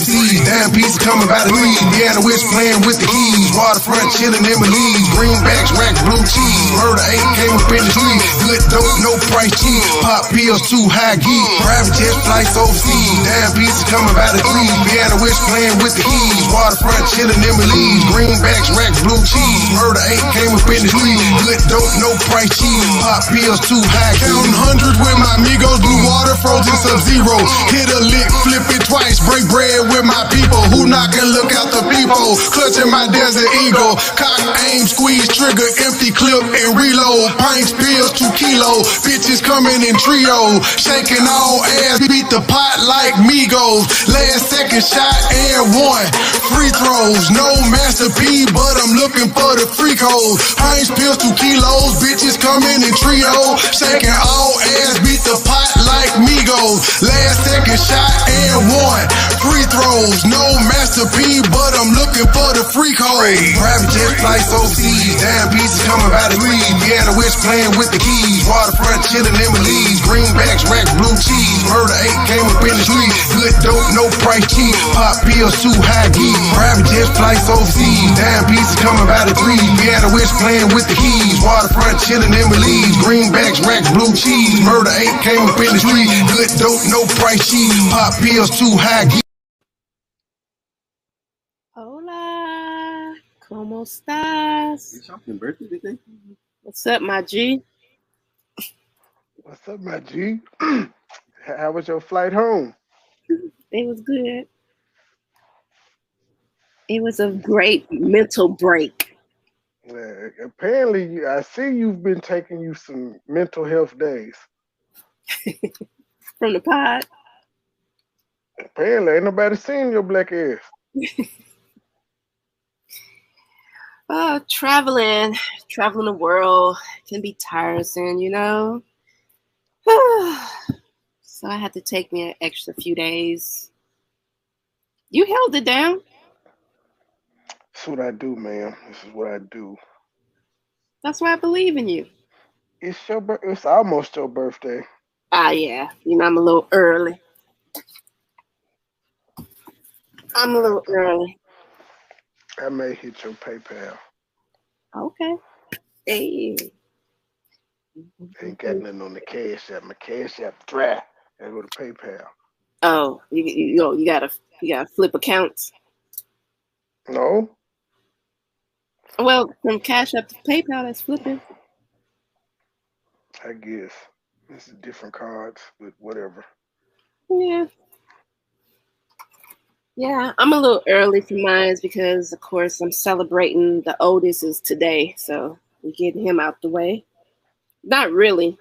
overseas. Damn pieces coming by the threes. Piano witch playing with the keys. Waterfront chilling in Belize. Greenbacks, racks, blue cheese. Murder ain't came up in the street. Good dope, no price cheap. Pop pills too high geek. Private jet flights overseas. Damn pieces coming by the threes. Piano witch playing with the keys. Waterfront chilling in Belize. Greenbacks, racks, blue cheese. Murder ain't came up in the street. Good dope, no price cheap. Pop pills too high. Counting hundreds with my amigos. Blue water, frozen sub-zero. Hit a lick, flip it twice. Break bread with my people. Who knock and look out the people. Clutching my desert eagle. Cock, aim, squeeze, trigger, empty clip and reload. Pints, pills, 2 kilos. Bitches coming in trio. Shaking all ass, beat the pot like Migos. Last second shot and one. Free throws. No Master P, but I'm looking for the free code. Pints, pills, 2 kilos. Bitches coming in trio. Shaking all ass, beat the pot like Migos. Last second shot and one. Free throws. No Master P, but I'm looking for the free code. Private jet flights overseas. Damn pieces coming by the threes. Piano witch playing with the keys. Waterfront chilling in Belize. Greenbacks, racks, blue cheese. Murder ain't came up in the street. Good dope, no price cheap. Pop pills too high geek. Private jet flights overseas. Damn pieces coming by the threes. Piano witch playing with the keys. Waterfront chilling in Belize. Greenbacks, racks, blue cheese. Murder ain't came up in the street. Good dope, no price cheap. Pop pills too high geek. Hola, ¿cómo estás? It's your birthday today? What's up, my G? What's up, my G? How was your flight home? It was good. It was a great mental break. Apparently, I see you've been taking you some mental health days. From the pod? Apparently, ain't nobody seen your black ass. Traveling the world can be tiresome, you know? So I had to take me an extra few days. You held it down. That's what I do, man. This is what I do. That's why I believe in you. It's almost your birthday. Yeah. You know, I'm a little early. I may hit your PayPal. Okay. Hey. Ain't got nothing on the Cash App. My Cash App dry. I go to PayPal. Oh, you gotta flip accounts. No. Well, from Cash App to PayPal, that's flipping. I guess this is different cards, but whatever. Yeah, I'm a little early for mine because, of course, I'm celebrating the oldest is today, so we're getting him out the way. Not really.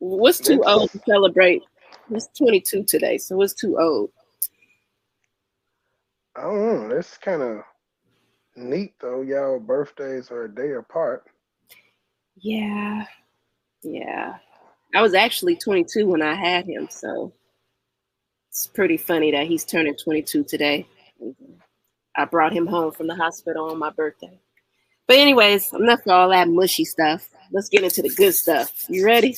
What's too old to celebrate? It's 22 today, so it's too old. I don't know. That's kind of neat, though. Y'all birthdays are a day apart. Yeah. I was actually 22 when I had him, so it's pretty funny that he's turning 22 today. I brought him home from the hospital on my birthday. But anyways, enough of all that mushy stuff. Let's get into the good stuff. You ready?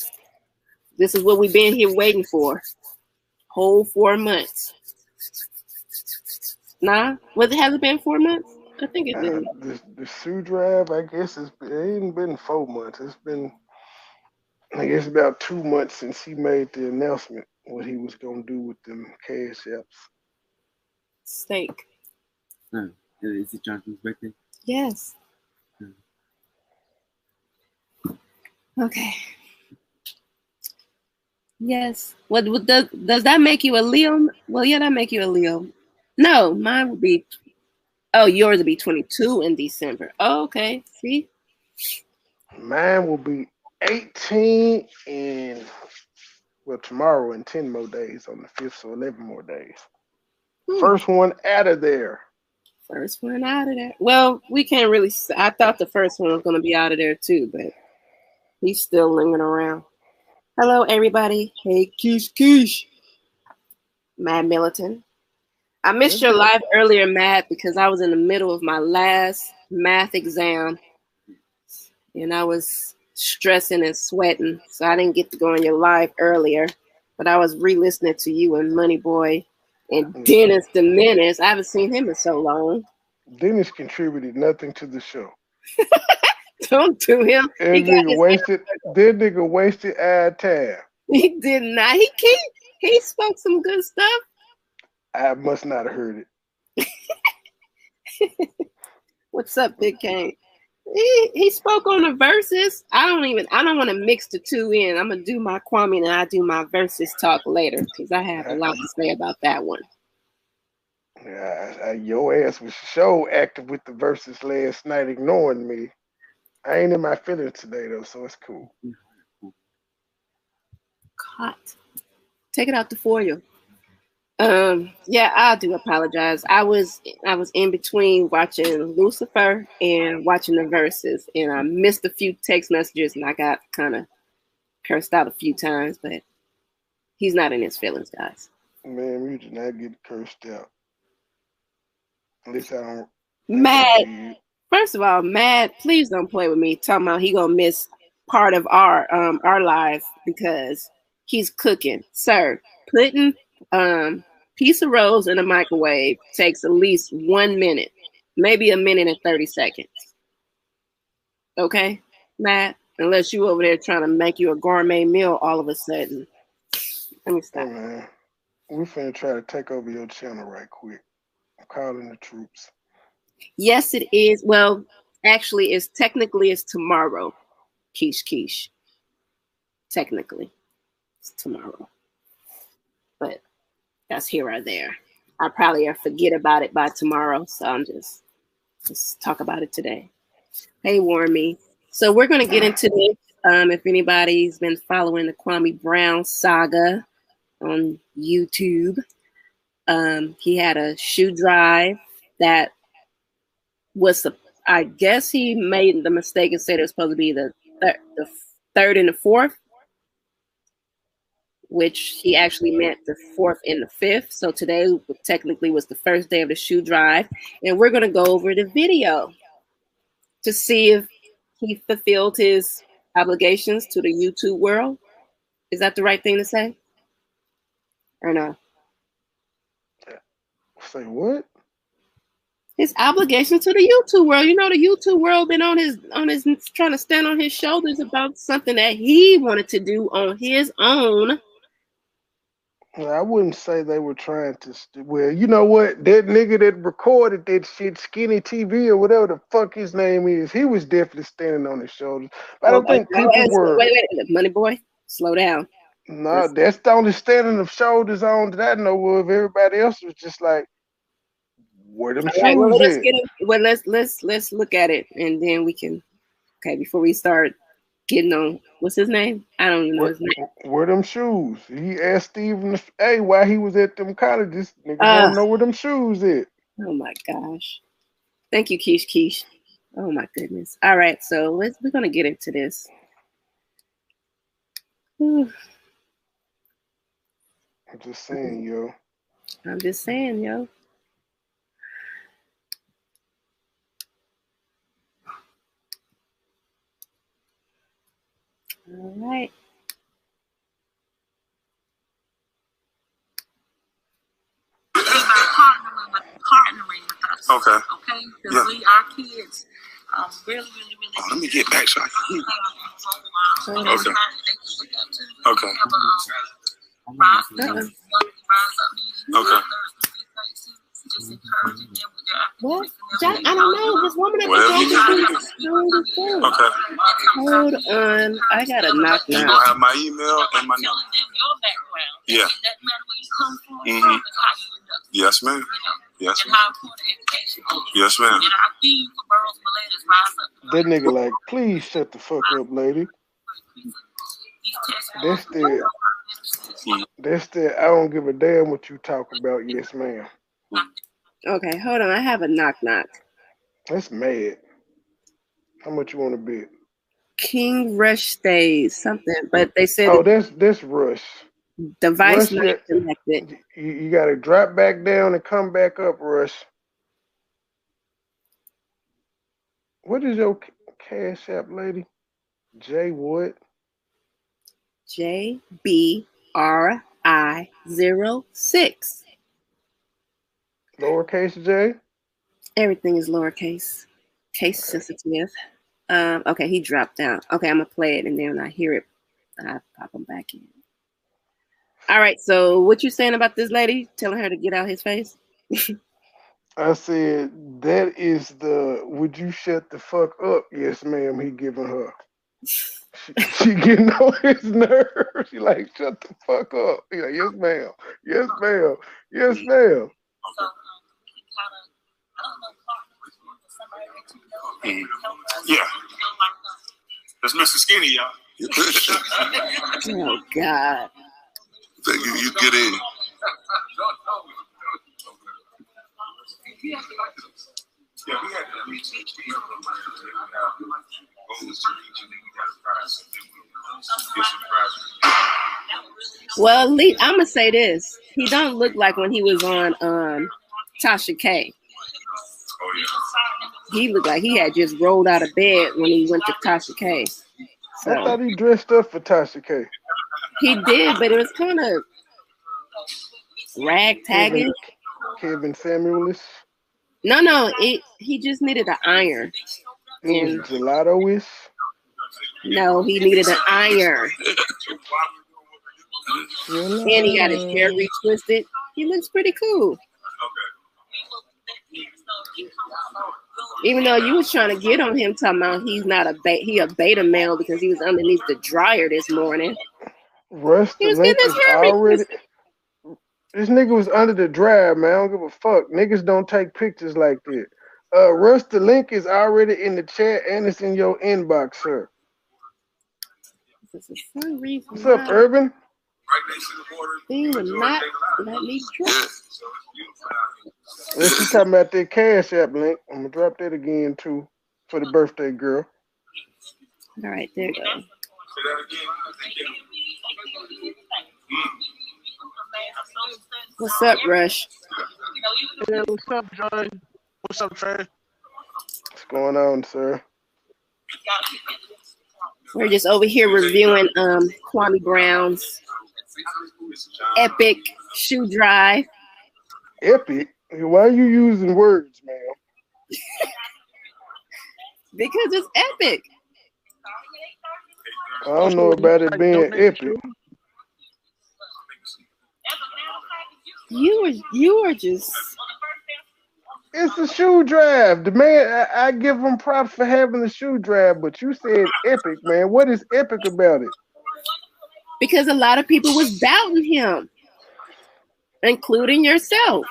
This is what we've been here waiting for. Whole 4 months. Nah? Has it been 4 months? I think it's been. The shoe drive, I guess, it ain't been 4 months. It's been, I guess, about 2 months since he made the announcement what he was going to do with them Cash Apps. Steak. Is it Jonathan's birthday? Yes. Okay. Yes. What does that make you a Leo? Well, yeah, that make you a Leo. No, mine would be. Oh, yours would be 22 in December. Oh, okay. See. Mine will be 18 in tomorrow and 10 more days on the 5th, so 11 more days. First one out of there. First one out of there. Well, we can't really. I thought the first one was going to be out of there too, but he's still lingering around. Hello, everybody. Hey, Keish. Matt Militant. I missed your live earlier, Matt, because I was in the middle of my last math exam, and I was stressing and sweating, so I didn't get to go on your live earlier. But I was re-listening to you and MoneyBoy And Dennis the Menace. I haven't seen him in so long. Dennis contributed nothing to the show. Don't do him. That nigga wasted our time. He did not. He spoke some good stuff. I must not have heard it. What's up, Big Kane? He spoke on the verses. I don't want to mix the two in. I'm gonna do my Kwame and I do my verses talk later because I have a lot to say about that one. Yeah, your ass was so active with the verses last night, ignoring me. I ain't in my feelings today though, so it's cool. Caught. Take it out the foil. Yeah, I do apologize. I was in between watching Lucifer and watching the verses, and I missed a few text messages, and I got kind of cursed out a few times. But he's not in his feelings, guys. Man, you did not get cursed out. At least I don't. Mad. First of all, Mad, please don't play with me. Talking about he gonna miss part of our live because he's cooking, sir. Putting piece of rolls in a microwave takes at least 1 minute, maybe 1 minute and 30 seconds. Okay, Matt? Unless you over there trying to make you a gourmet meal all of a sudden. Let me stop. Hey man, we finna try to take over your channel right quick. I'm calling the troops. Yes, it is. Well, actually, it's tomorrow. Quiche. Technically, it's tomorrow. But that's here or there. I probably forget about it by tomorrow, so I'm just talk about it today. Hey, Warmy. So we're going to get into this. If anybody's been following the Kwame Brown saga on YouTube, he had a shoe drive that was, I guess he made the mistake and said it was supposed to be the third and the fourth, which he actually meant the fourth and the fifth. So today technically was the first day of the shoe drive. And we're going to go over the video to see if he fulfilled his obligations to the YouTube world. Is that the right thing to say? Or no? Say what? His obligations to the YouTube world. You know, the YouTube world been on his trying to stand on his shoulders about something that he wanted to do on his own. Well, I wouldn't say they were trying to. Well, you know what? That nigga that recorded that shit, Skinny TV or whatever the fuck his name is, he was definitely standing on his shoulders. But I don't think people were. Wait, MoneyBoy, slow down. No, that's the only standing of shoulders on that I know of. Everybody else was just like, where them shoes right, well, at? Let's look at it, and then we can. Okay, before we start getting on, what's his name? I don't even know his name. Where them shoes? He asked Steven, hey, why he was at them colleges. Niggas want to know where them shoes at. Oh my gosh. Thank you, Quiche. Oh my goodness. All right, so we're gonna get into this. Whew. I'm just saying, yo. All right. Partnering with us. Okay. Because our kids really. Let me get back so I can hear. Okay. Okay. Just encouraging them with their what? I don't know. This woman at the Okay. Hold on. I gotta knock now. You gonna have my email and my number. Your background. Yeah. It doesn't matter where you come from, it's how you end up. Yes, ma'am. Yes, and ma'am. how important education is. Yes, ma'am. And our theme for Girls Millennials Rise Up. That nigga like, please shut the fuck up, lady. That's the I don't give a damn what you talk about. Yes, ma'am. Okay, hold on. I have a knock. That's mad. How much you want to bet? King Rush stays something, but they said that's Rush. Device not connected. You got to drop back down and come back up, Rush. What is your cash app, lady? J what? JBRI06. Lowercase J. Everything is lowercase, case sensitive. Okay, he dropped out. Okay, I'm gonna play it, and then when I hear it, I pop him back in. All right. So, what you saying about this lady telling her to get out his face? I said that is the would you shut the fuck up? Yes, ma'am. He giving her. She getting on his nerves. She like shut the fuck up. He like yes, ma'am. Yes, ma'am. Yes, ma'am. Yeah. That's Mr. Skinny, y'all. Oh God. Thank you. You get in. Well, at least I'm gonna say this: he don't look like when he was on Tasha K. Oh yeah. He looked like he had just rolled out of bed when he went to Tasha K. So I thought he dressed up for Tasha K. he did, but it was kind of ragtaggy. Kevin Samuelis. No, he just needed an iron. It was gelato-ish. No, he needed an iron. And he got his hair retwisted. He looks pretty cool. Even though you was trying to get on him talking about he's not he a beta male because he was underneath the dryer this morning. Russ the Link is already. This nigga was under the dryer, man. I don't give a fuck. Niggas don't take pictures like that. Russ the Link is already in the chat and it's in your inbox, sir. What's up, Urban? He would not let me drop. Let's talking about that Cash App link. I'm gonna drop that again too for the birthday girl. All right, there you go. What's up, Rush? Yeah, what's up, Joy? What's up, Trey? What's going on, sir? We're just over here reviewing Kwame Brown's epic shoe drive. Epic? Why are you using words, man? Because it's epic. I don't know about it being epic. You were just. It's a shoe drive. The man, I give him props for having the shoe drive, but you said epic, man. What is epic about it? Because a lot of people was doubting him, including yourself.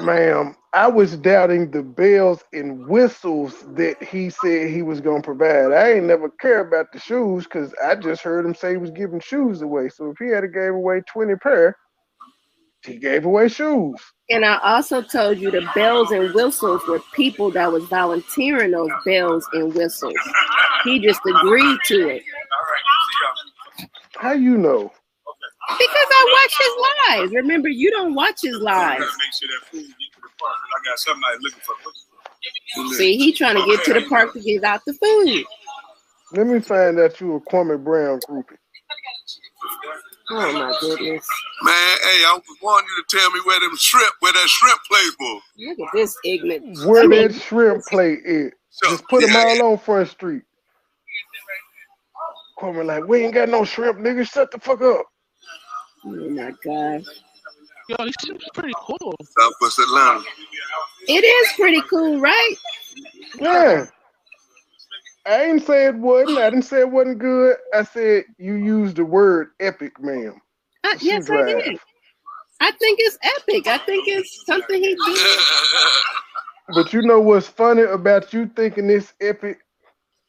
Ma'am, I was doubting the bells and whistles that he said he was going to provide. I ain't never care about the shoes because I just heard him say he was giving shoes away. So if he had gave away 20 pair, he gave away shoes. And I also told you the bells and whistles were people that was volunteering those bells and whistles. He just agreed to it. How you know? Because I watch his lives. Remember, you don't watch his lives. See, he trying to get to the park to give out the food. Let me find out you a Kwame Brown groupie. Oh my goodness. Man, hey, I wanted you to tell me where that shrimp place was. Look at this ignorant. Where that shrimp plate is. Just put them all on Front Street. Kwame like, we ain't got no shrimp, nigga. Shut the fuck up. Oh my God. Yo, this shit's pretty cool. Southwest Atlanta. It is pretty cool, right? Yeah. I ain't say it wasn't. I didn't say it wasn't good. I said you used the word epic, ma'am. Yes, I did. I think it's epic. I think it's something he did. But you know what's funny about you thinking this epic?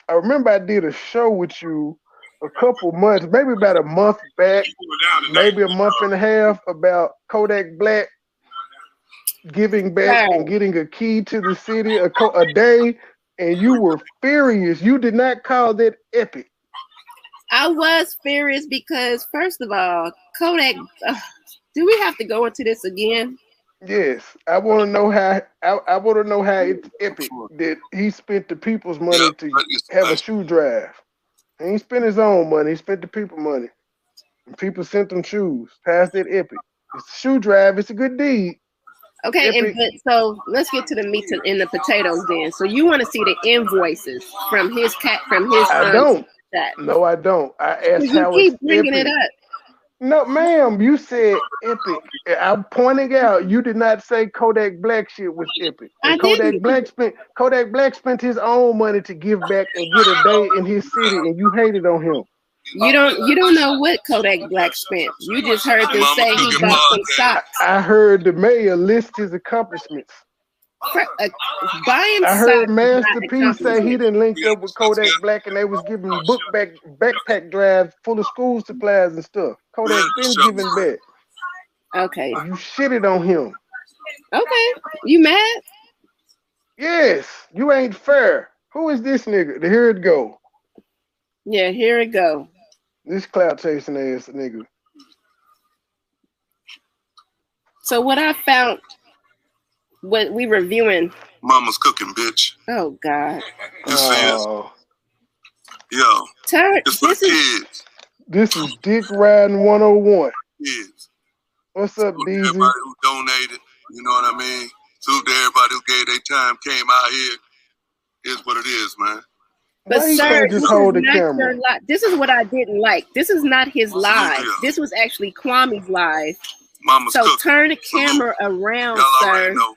I remember I did a show with you a couple months, maybe about a month back, maybe a month and a half, about Kodak Black giving back and getting a key to the city a day, and you were furious. You did not call that epic. I was furious because, first of all, Kodak. Do we have to go into this again? Yes, I want to know how. I want to know how it's epic that he spent the people's money to have a shoe drive. And he spent his own money. He spent the people money. And people sent them shoes. How's that epic? It's a shoe drive. It's a good deed. Okay, Epic. so let's get to the meat in the potatoes then. So you want to see the invoices from his I don't. chat. No, I don't. I asked You how keep it's bringing Epic. it up. No, ma'am, you said Epic. I'm pointing out you did not say Kodak Black shit was Epic. I And Kodak didn't. Black spent his own money to give back and get a day in his city, and you hated on him. You don't know what Kodak Black spent. You just heard them say he bought some socks. I heard the mayor list his accomplishments. Buying I heard socks Master is P not say he didn't link up with Kodak Black and they was giving backpack drives full of school supplies and stuff. Kodak been giving back. Okay. You shitted on him. Okay. You mad? Yes. You ain't fair. Who is this nigga? Here it go. Yeah, here it go. This clout chasing ass nigga. So what I found, what we reviewing. Mama's cooking, bitch. Oh God. Yo. It's for the kids. This is Dick Riding 101. Kids. What's up, Salute Deezy? everybody who donated, you know what I mean? Salute to everybody who gave their time, came out here. Here's what it is, man. But Why sir, just hold the camera? This is what I didn't like. This is not his live. This was actually Kwame's live. Mama's so cooking. Turn the camera around, y'all sir. Already know.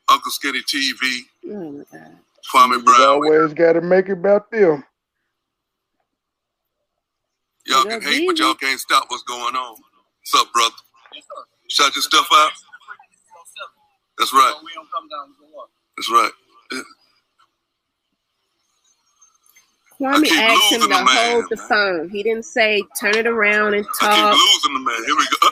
Uncle Skinny TV. Oh my God. Kwame Brown. Always got to make it about them. Y'all can hate, but y'all can't stop what's going on. What's up, brother? Shut your stuff out. That's right. That's right. Yeah. Kwame asked him to hold the phone. He didn't say turn it around and talk. I keep losing the man. Here we go.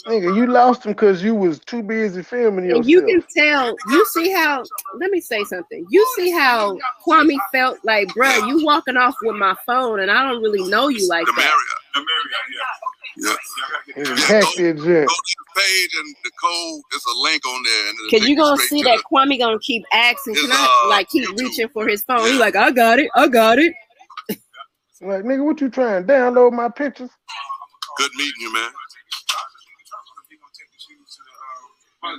Nigga, you lost him because you was too busy filming yourself. And you can tell, you see how, let me say something. You see how Kwame felt like, bruh, you walking off with my phone and I don't really know you like that. Yeah. He hacked the agenda. Go to the page and the code, there's a link on there. Cause you gonna see that Kwame gonna keep asking, can I like keep reaching for his phone? He's like, I got it. Like, nigga, what you trying? Download my pictures? Good meeting you, man. Yeah,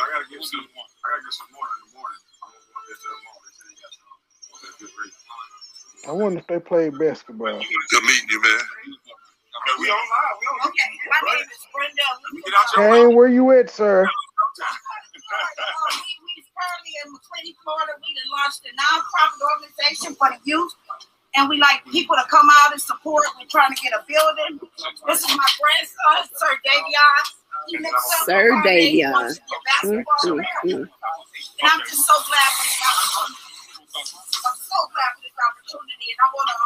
I gotta get some more in the morning. I wonder if they play basketball. Good meeting you, man. We on live. Okay, my name is Brenda. Hey, where you at, sir? We currently in McClinty, Florida. We done launched a nonprofit organization for the youth. And we like people to come out and support. We're trying to get a building. This is my grandson, Sir Davion. Sir Davion. And I'm just so glad for this opportunity. I'm so glad for this opportunity. And I want to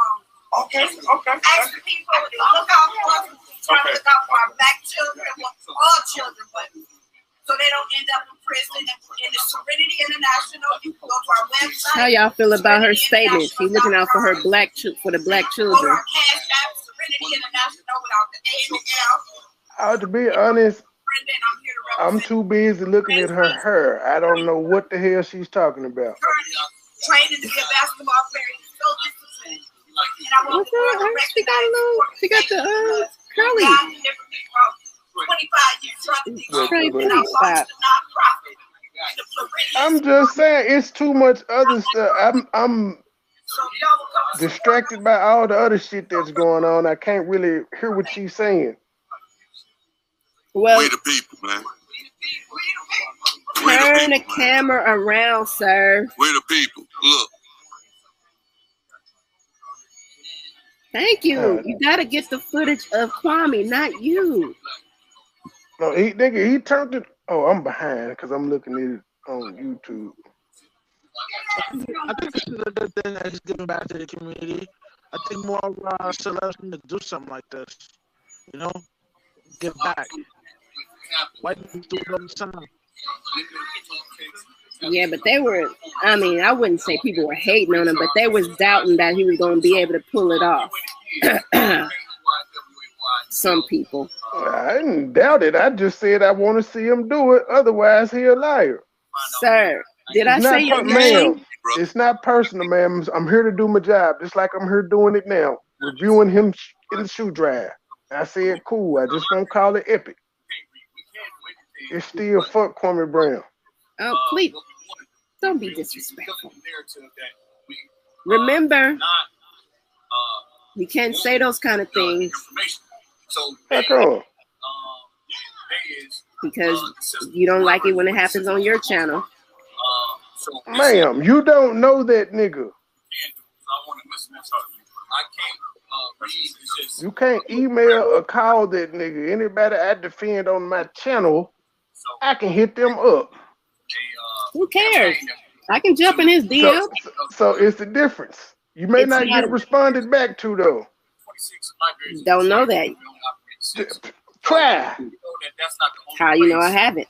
ask the people to look out for us. Try to look out for our black children, all children, but so they don't end up in prison. In the Serenity International, you can go to our website. How y'all feel about her statement? She's looking out for her for the black children. Go to our cash app, Serenity International, without the A and the L. To be honest, I'm too busy looking at her hair. I don't know what the hell she's talking about. Training to be a basketball player. So disciplined. And I want she got the curly. 25 years. I'm just saying, it's too much other stuff. I'm distracted by all the other shit that's going on. I can't really hear what she's saying. Well, we the people, man. Turn the camera around, sir. We're the people. Look. Thank you. You gotta get the footage of Kwame, not you. No, he turned it. Oh, I'm behind because I'm looking at it on YouTube. I think this is a good thing that he's giving back to the community. I think more celebrities need to do something like this. You know, give back. Why do you do it all the time? Yeah, but they were, I mean, I wouldn't say people were hating on him, but they was doubting that he was going to be able to pull it off. Some people. I didn't doubt it. I just said I want to see him do it. Otherwise, he a liar. Sir, did I say your name? It's not personal, ma'am. I'm here to do my job, just like I'm here doing it now. Reviewing him in the shoe drive. I said, cool. I just won't call it epic. It's still fuck Kwame Brown. Oh, please. Don't be disrespectful. Remember, you can't say those kind of things. How come? Because you don't like it when it happens on your channel. Ma'am, you don't know that nigga. You can't email or call that nigga. Anybody I defend on my channel, I can hit them up. Who cares? I can jump in his DM. So it's the difference. You may not get responded back to though. Don't know that. Try. How you know I haven't?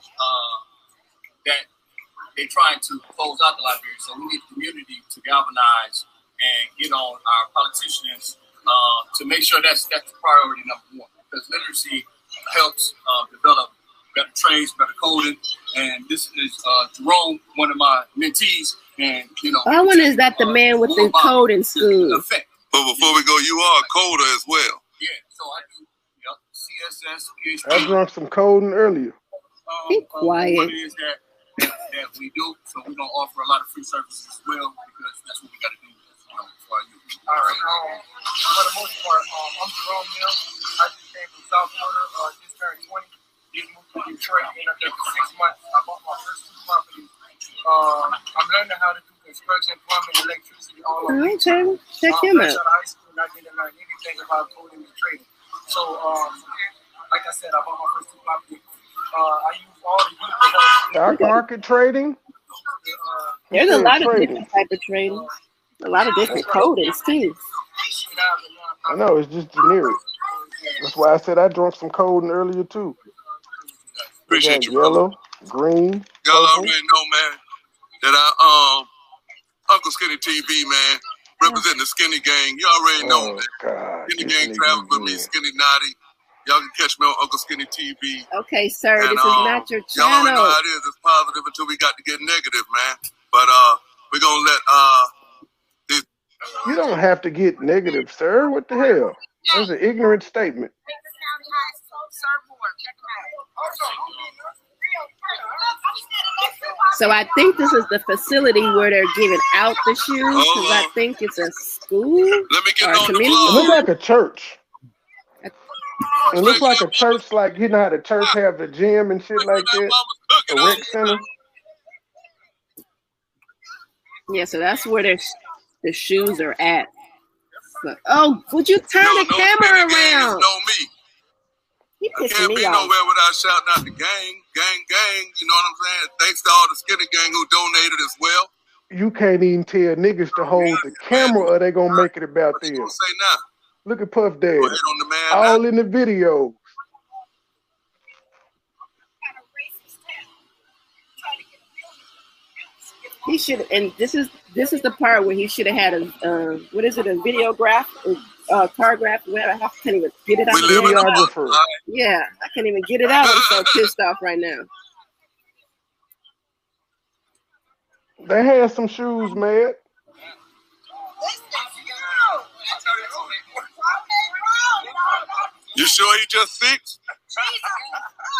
That they're trying to close out the library, so we need the community to galvanize and get on our politicians to make sure that's priority number one, because literacy helps develop better trades, better coding, and this is Jerome, one of my mentees, and I wonder, is that the man with the code in school? But before we go, you are a coder as well. Yeah, so I do CSS, PHP. I drunk some coding earlier. Be quiet. What it is that we do, so we're gonna offer a lot of free services as well, because that's what we got to do. For our youth. All right. For the most part, I'm Jerome Mills. I just came from South Florida. Just turned 20. Just moved to Detroit. Been up there for 6 months. I bought my first 2 properties. I'm learning how to do construction, plumbing, electricity, all of it. Okay, check him out. Out of high school, and I didn't learn anything about coding and trading. So, like I said, I bought my first 2 properties. I use all the youth. Stock market trading. There's a lot of different type of trading. A lot of different codings too. I know, it's just generic. That's why I said I drunk some coding earlier too. Appreciate you, yellow, brother. green. Y'all already know, man, that I Uncle Skinny TV, man, representing the Skinny Gang. You already know, man. God, Skinny Gang travels with me, Skinny Naughty. Y'all can catch me on Uncle Skinny TV. Okay, sir, and, this is not your y'all already know channel. how it is. It's positive until we got to get negative, man. But we're gonna let You don't have to get negative, sir. What the hell? That's an ignorant statement. So I think this is the facility where they're giving out the shoes, because I think it's a school Let me get or a on the community. It looks like a church. I It looks like a church, like you know how the church have the gym and shit like that. A rec center. Yeah, so that's where the shoes are at. But, oh, would you turn the camera around? Know me. He I pissing can't me be off. nowhere without shouting out the gang. You know what I'm saying? Thanks to all the Skinny Gang who donated as well. You can't even tell niggas to hold the camera or they gonna make it about What you them. gonna say now? Look at Puff Daddy. Go ahead on the man All now. in the video. He should, and this is the part where he should have had a what is it, a videograph, cargraph, whatever. I can't even get it out. We live in the Videographer. world. Yeah, I can't even get it out. I'm so pissed off right now. They had some shoes, man. You sure he just 6?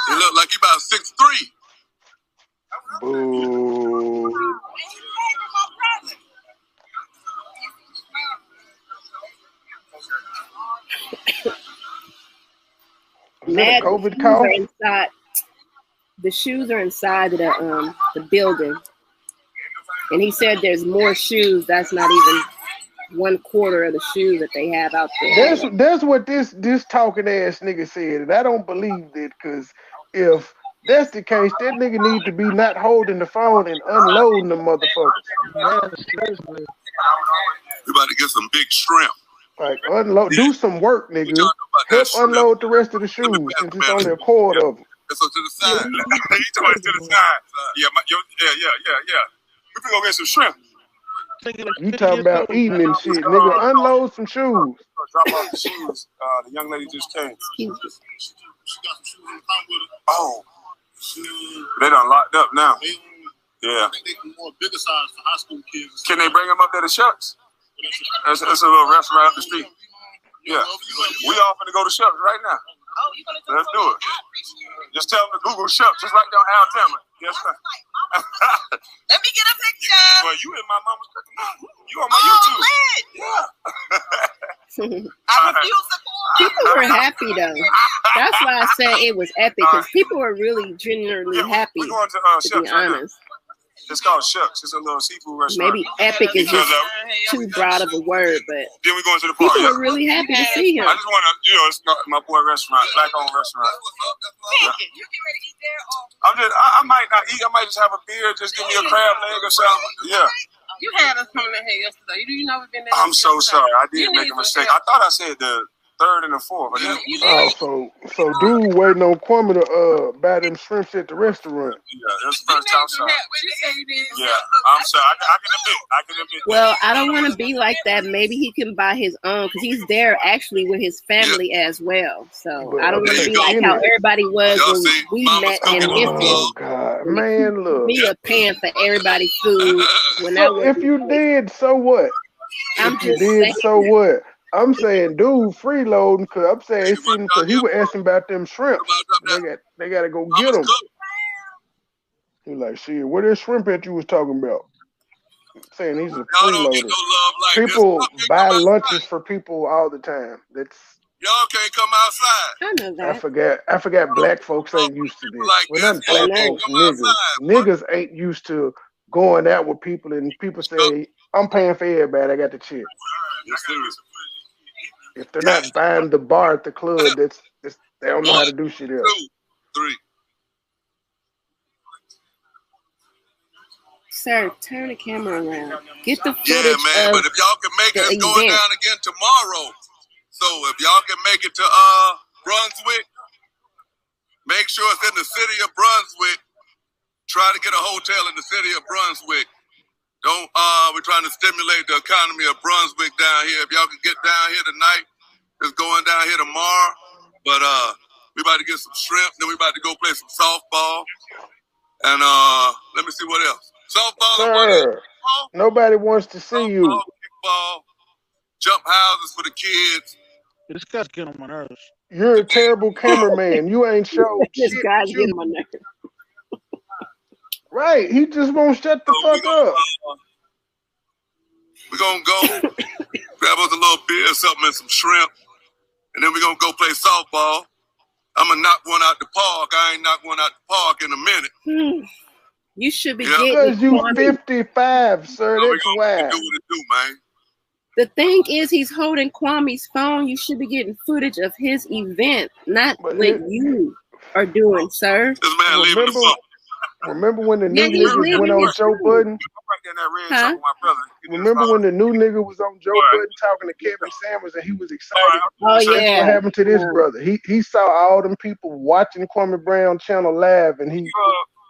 He look like he about 6'3". Boo. Is that a COVID cough? Inside. The shoes are inside the building, and he said there's more shoes. That's not even 1/4 of the shoes that they have out there. That's what this talking ass nigga said, and I don't believe that, because if that's the case, that nigga need to be not holding the phone and unloading the motherfuckers. We about to get some big shrimp. Like unload, do some work, nigga. Help unload the rest of the shoes since it's only 1/4 of them. So to the side. He told me to the side. Yeah. We can go get some shrimp. You talking about eating and shit, nigga. Unload some shoes. Drop off the shoes. The young lady just came. She got some shoes in the car with her. Oh. They done locked up now. Yeah. I think they can more bigger size for high school kids. Can they bring them up there to Shucks? It's a little restaurant up the street. Yeah. We all finna go to Shucks right now. Oh, you gonna do Let's do it. Just tell them to Google Shucks. Just write down Al Tamlin. Yes, sir. Let me get a picture. Well, you in my mama's cooking. You on my YouTube. Lit. Yeah. I refuse to People were happy though. That's why I said it was epic, because people were really genuinely happy. We're going to To Shucks be right now. honest, It's called Shucks. It's a little seafood restaurant. maybe epic is just too broad of a word, but Then we're going to the park. people were really happy to see him. I just want to, it's my boy restaurant, black-owned restaurant. You get ready to eat there? I might not eat. I might just have a beer. Just give me a crab leg or something. Yeah. You had us coming in here yesterday. You know we've been there. I'm so sorry. I did make a mistake. I thought I said the third and the fourth. Oh, so dude waiting on Kwame to buy them shrimps at the restaurant. Yeah, that's the first time. I'm sorry. Yeah, I'm sorry. I can admit. Well, I don't want to be like that. Maybe he can buy his own, because he's there actually with his family as well. So But I don't want to be like how everybody was when we met in Memphis. Oh God, man, look. Me a paying for everybody's food when I So was. if you did, so what? I'm If you just did, saying. so what? I'm saying, dude, freeloading, cause I'm saying, cause he was asking about them shrimp. They got to go get them. He like, shit, where that shrimp at you was talking about? Saying he's a freeloader. People buy lunches for people all the time. That's y'all can't come outside. I know that. I forgot black folks ain't used to this. Well, not black folks, niggas. Niggas ain't used to going out with people and people say, I'm paying for everybody, I got the chip. If they're not buying the bar at the club, they don't know how to do shit else. 2, 3. Sir, turn the camera around. Get the footage Yeah, man, of but if y'all can make it, the it's going event. down again tomorrow. So if y'all can make it to Brunswick, make sure it's in the city of Brunswick. Try to get a hotel in the city of Brunswick. We're trying to stimulate the economy of Brunswick down here. If y'all can get down here tonight, it's going down here tomorrow. But we about to get some shrimp, then we about to go play some softball. And let me see what else. Softball. Sir, nobody wants to see you. Kickball, jump houses for the kids. This guy's getting on my nerves. You're a terrible cameraman. You ain't showed This shit. guy's getting my nerve. Right, he just won't shut the fuck up. We're going to go grab us a little beer or something and some shrimp. And then we're going to go play softball. I'm going to knock one out the park. I ain't knocked one out the park in a minute. You should be Because getting you 55, sir. So That's why. do what it do, man. The thing is, he's holding Kwame's phone. You should be getting footage of his event, not what you are doing, sir. This man leaving the phone. Remember when the Yeah, new he's niggas leaving went on his Joe phone. Budden? Huh? Remember when the new nigga was on Joe Budden talking to Kevin Samuels and he was excited? Oh, That's yeah. what happened to this brother. He saw all them people watching Kwame Brown channel live and he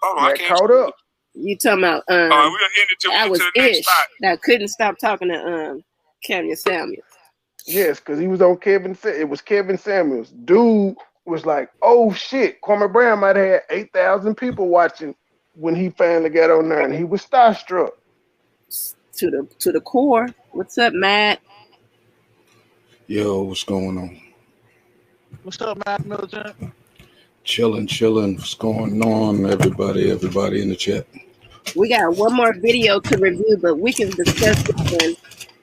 got caught up. You talking about we're gonna end it till we I get was to the next ish spot. that couldn't stop talking to Kevin Samuels. Yes, because he was on it was Kevin Samuels. Dude was like, oh shit, Kwame Brown might have had 8,000 people watching when he finally got on there and he was starstruck. To the core. What's up, Matt? Yo, what's going on? What's up, Matt Militant? Chilling. What's going on, everybody in the chat? We got one more video to review, but we can discuss this one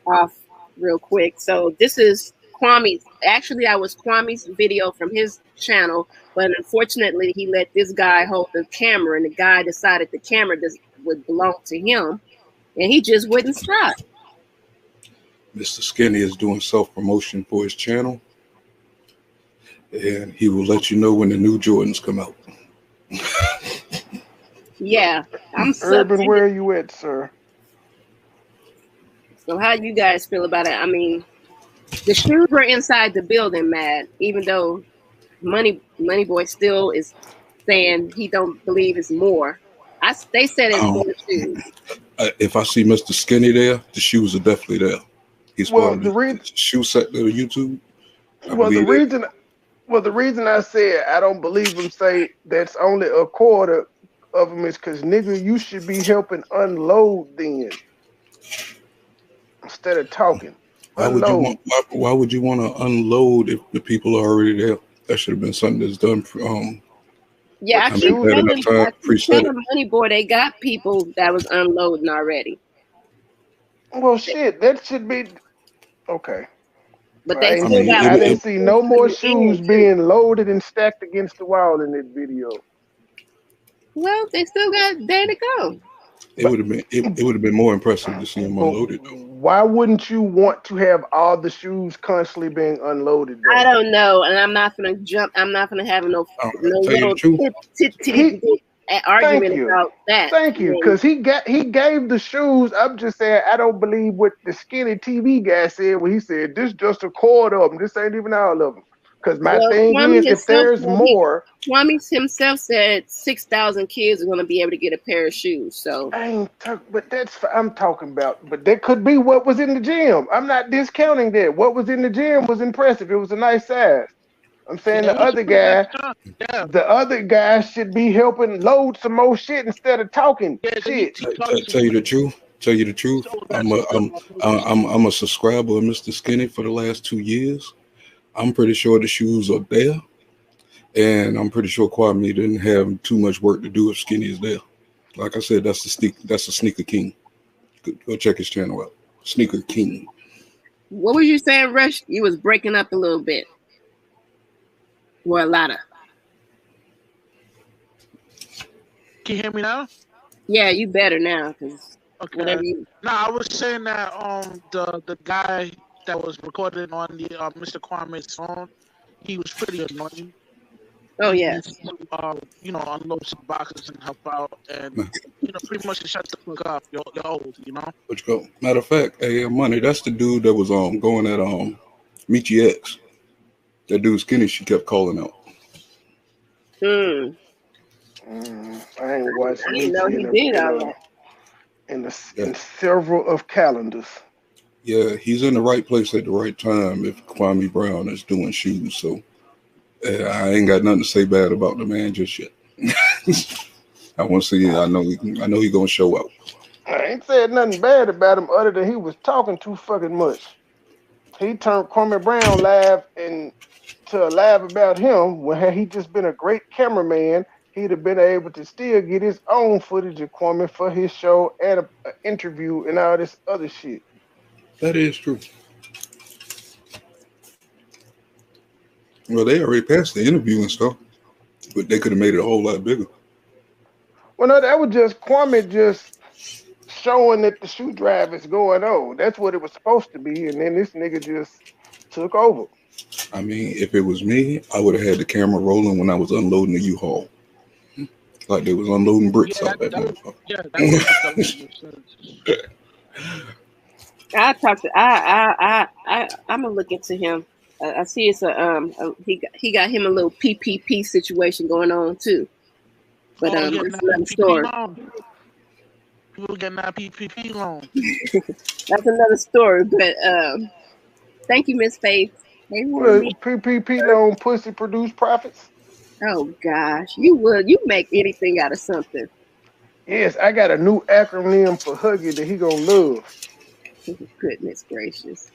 off real quick. So this is Kwame's. Actually, that was Kwame's video from his channel, but unfortunately, he let this guy hold the camera, and the guy decided the camera would belong to him, and he just wouldn't stop. Mr. Skinny is doing self-promotion for his channel, and he will let you know when the new Jordans come out. Yeah, I'm Urban, where are you at, sir? So how you guys feel about it? I mean, the shoes were inside the building, Matt, even though MoneyBoy still is saying he don't believe it's more. They said it's more shoes. If I see Mr. Skinny there, the shoes are definitely there. He's part of the shoe set there on YouTube. The reason I said I don't believe him say that's only a quarter of them is because, nigga, you should be helping unload then instead of talking. Why would you want? Why would you want to unload if the people are already there? That should have been something that's done. Yeah, I keep telling MoneyBoy they got people that was unloading already. Well, shit, that should be okay. But they I didn't see no more shoes being loaded and stacked against the wall in that video. Well, they still got there to go. It would have been it would have been more impressive to see them unloaded though. Why wouldn't you want to have all the shoes constantly being unloaded though? I don't know, and I'm not gonna jump. I'm not gonna have no little argument about that. Thank you, because he gave the shoes. I'm just saying I don't believe what the skinny TV guy said when he said this just a quarter of them. This ain't even all of them. Because my thing is, if there's more, Kwame himself said 6,000 kids are going to be able to get a pair of shoes. So but I'm talking about. But that could be what was in the gym. I'm not discounting that. What was in the gym was impressive. It was a nice size. I'm saying the other guy should be helping load some more shit instead of talking shit. Tell you the truth. I'm a subscriber of Mr. Skinny for the last 2 years. I'm pretty sure the shoes are there, and I'm pretty sure Kwame didn't have too much work to do if Skinny is there. Like I said, that's the sneaker king. Go check his channel out, Sneaker King. What was you saying, Rush? You was breaking up a little bit. Well, a lot of. Can you hear me now? Yeah, you better now, cause whatever you. No, I was saying that the guy that was recorded on the Mr. Kwame's phone, he was pretty annoying. Oh yeah. Unload some boxes and help out, and pretty much shut the fuck up. You're old, Let's go. Matter of fact, hey, Money, that's the dude that was going at Michi X. That dude Skinny, she kept calling out. I ain't watched Michi in several of calendars. Yeah, he's in the right place at the right time if Kwame Brown is doing shoes. So I ain't got nothing to say bad about the man just yet. I want to see it. I know he gonna show out. I ain't said nothing bad about him other than he was talking too fucking much. He turned Kwame Brown live and to a live about him. When had he just been a great cameraman, he'd have been able to still get his own footage of Kwame for his show and an interview and all this other shit. That is true. Well, they already passed the interview and stuff, but they could have made it a whole lot bigger. Well, no, that was just Kwame just showing that the shoe drive is going on. That's what it was supposed to be, and then this nigga just took over. I mean, if it was me, I would have had the camera rolling when I was unloading the U-Haul. Like they was unloading bricks out that motherfucker. I'm gonna look into him. I see it's he got him a little PPP situation going on too. But it's another story. People getting that PPP loan. That's another story. But thank you, Miss Faith. PPP loan pussy produce profits. Oh gosh, you make anything out of something. Yes, I got a new acronym for Huggy that he gonna love. Goodness gracious.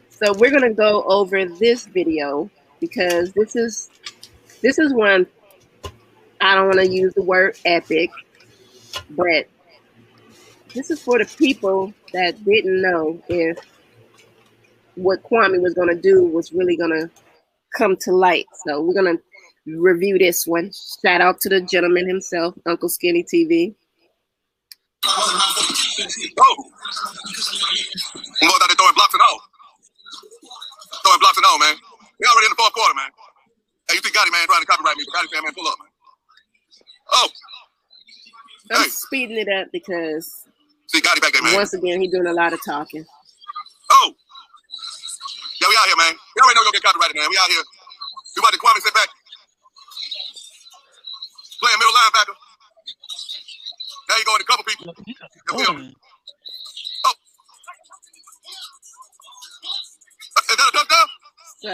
So we're gonna go over this video because this is one, I don't want to use the word epic, but this is for the people that didn't know if what Kwame was gonna do was really gonna come to light. So we're gonna review this one. Shout out to the gentleman himself, Uncle Skinny TV. More out there throwing blocks and all. Throwing blocks and all, man. We already in the fourth quarter, man. Hey, you think Gotti, man, trying to copyright me? Gotti fan, man, pull up, man. Oh. I'm speeding it up because see Gotti back there, man. Once again, he's doing a lot of talking. Oh. Yeah, we out here, man. We already know we're going to get copyrighted, man. We out here. You about to Kwame sit back? Playing middle linebacker. Now you going to a couple people. Oh. Is that a touchdown? So,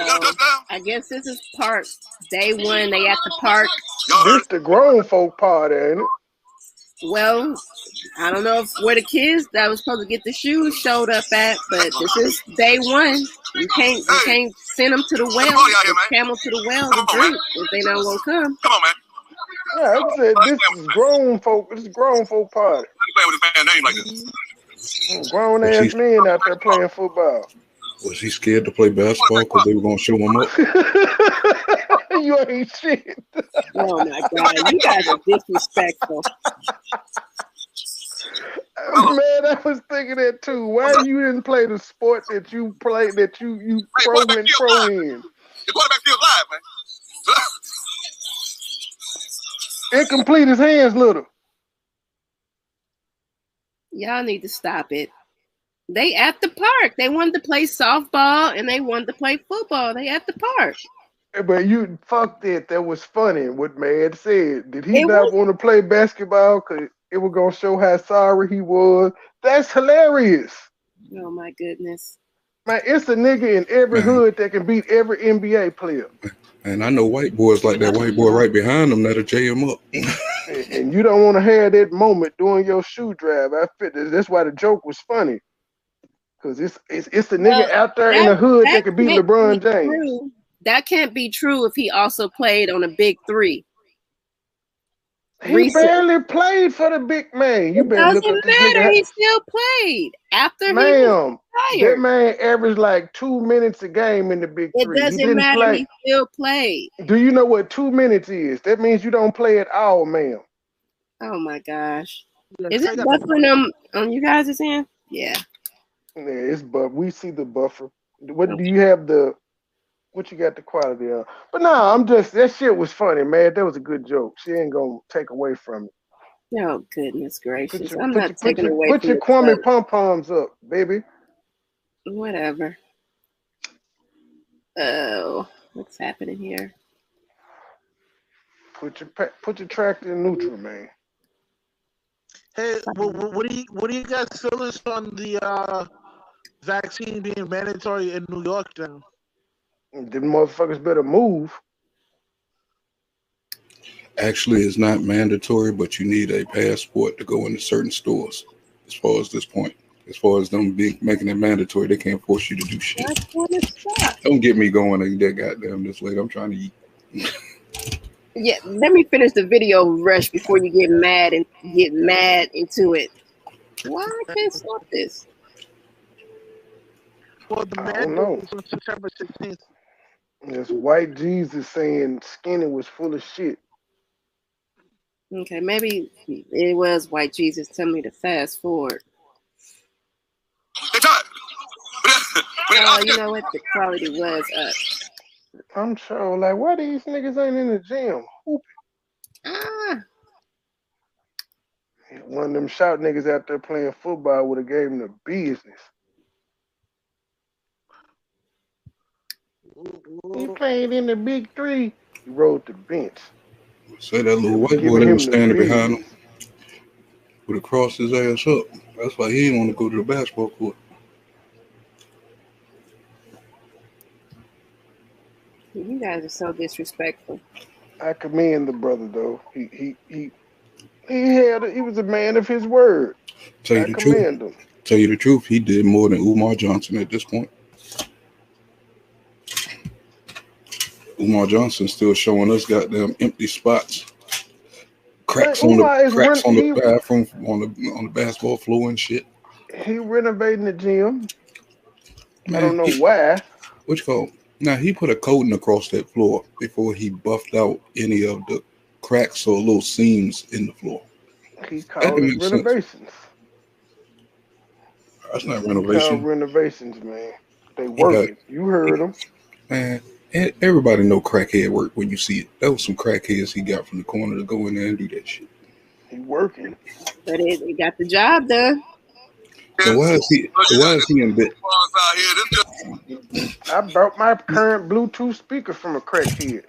I guess this is part day one. They at the park. This the grown folk part, ain't it? Well, I don't know if where the kids that was supposed to get the shoes showed up at, but this is day one. You can't send them to the well, the camel to the well to drink if they don't want to come. Come on, man. Yeah, I said this is grown folk. This is grown folk party. Playing with this man's name like this. Grown ass men out there playing football. Was he scared to play basketball because they were gonna show him up? You ain't shit. Oh my God, you guys are disrespectful. Man, I was thinking that too. Why you didn't play the sport that you played, that you pro in? The quarterback still alive, man. Incomplete, his hands little. Y'all need to stop it. They at the park. They wanted to play softball and they wanted to play football. They at the park. But you fucked it. That was funny. What man said. Did he not want to play basketball because it was gonna show how sorry he was? That's hilarious. Oh my goodness. Man, it's a nigga in every hood that can beat every NBA player. And I know white boys like that white boy right behind them that'll J him up. And you don't want to have that moment during your shoe drive. That's why the joke was funny. Because it's the nigga out there in the hood that can beat LeBron James. True. That can't be true if he also played on a big three. He barely played for the big man. You better look at this matter. nigga. He still played after he was that retired. man averaged like 2 minutes a game in the big three. It doesn't matter. Play. He still played. Do you know what 2 minutes is? That means you don't play at all, ma'am. Oh my gosh. Is it buffering on you guys' end? Yeah. Yeah, it's we see the buffer. What do you have what you got the quality of? But no, that shit was funny, man. That was a good joke. She ain't gonna take away from it. Oh goodness gracious! I'm not taking away. Put your Kwame pom poms up, baby. Whatever. Oh, what's happening here? Put your tractor in neutral, man. Hey, what do you guys feelings on the vaccine being mandatory in New York then? The motherfuckers better move. Actually, it's not mandatory, but you need a passport to go into certain stores. As far as this point, as far as them making it mandatory, they can't force you to do shit. Don't get me going that goddamn this late. I'm trying to eat. Yeah, let me finish the video rush before you get mad into it. Why I can't stop this? Well, the mandate is on September 16th. It's white Jesus saying Skinny was full of shit. Okay, maybe it was white Jesus telling me to fast forward. Oh, you know what? The quality was up. I'm sure, like, why these niggas ain't in the gym hooping? One of them shout niggas out there playing football would have gave him the business. He played in the big three. He rode the bench. Say that little white boy that was standing behind him would have crossed his ass up. That's why he didn't want to go to the basketball court. You guys are so disrespectful. I commend the brother though. He was a man of his word. Tell you the truth, he did more than Umar Johnson at this point. Umar Johnson still showing us goddamn empty spots, cracks on the bathroom, on the basketball floor and shit. He renovating the gym. Man, I don't know why. What you call? Now he put a coating across that floor before he buffed out any of the cracks or little seams in the floor. He called it renovations. That's not renovation. Renovations, man. They working. You heard them, man. Everybody know crackhead work when you see it. That was some crackheads he got from the corner to go in there and do that shit. He working. But it got the job done. So why is he in bed? I bought my current Bluetooth speaker from a crackhead.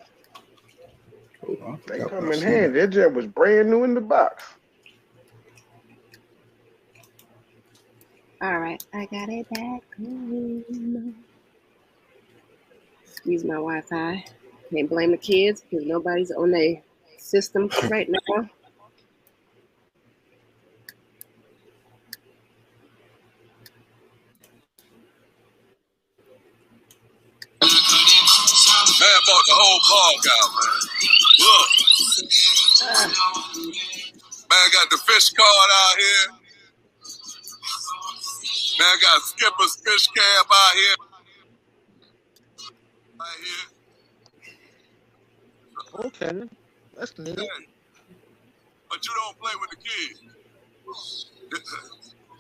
They come in handy. That jet was brand new in the box. All right, I got it back home. Excuse my Wi-Fi. Can't blame the kids because nobody's on their system right now. Man bought the whole park out, man. Look. Man got the fish card out here. Man got Skipper's fish cab out here. Right here. Okay, that's neat. Yeah. But you don't play with the kids.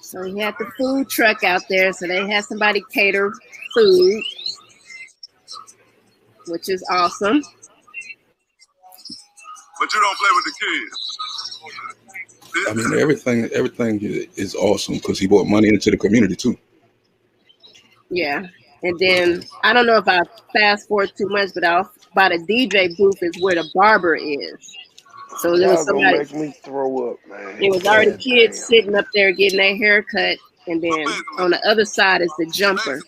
So he had the food truck out there, so they had somebody cater food, which is awesome. But you don't play with the kids. I mean, everything is awesome because he brought money into the community too. Yeah. And then I don't know if I fast forward too much, but by the DJ booth is where the barber is. So there was somebody make me throw up, man. It was already kids sitting up there getting their hair cut, and then on the other side is the jumper.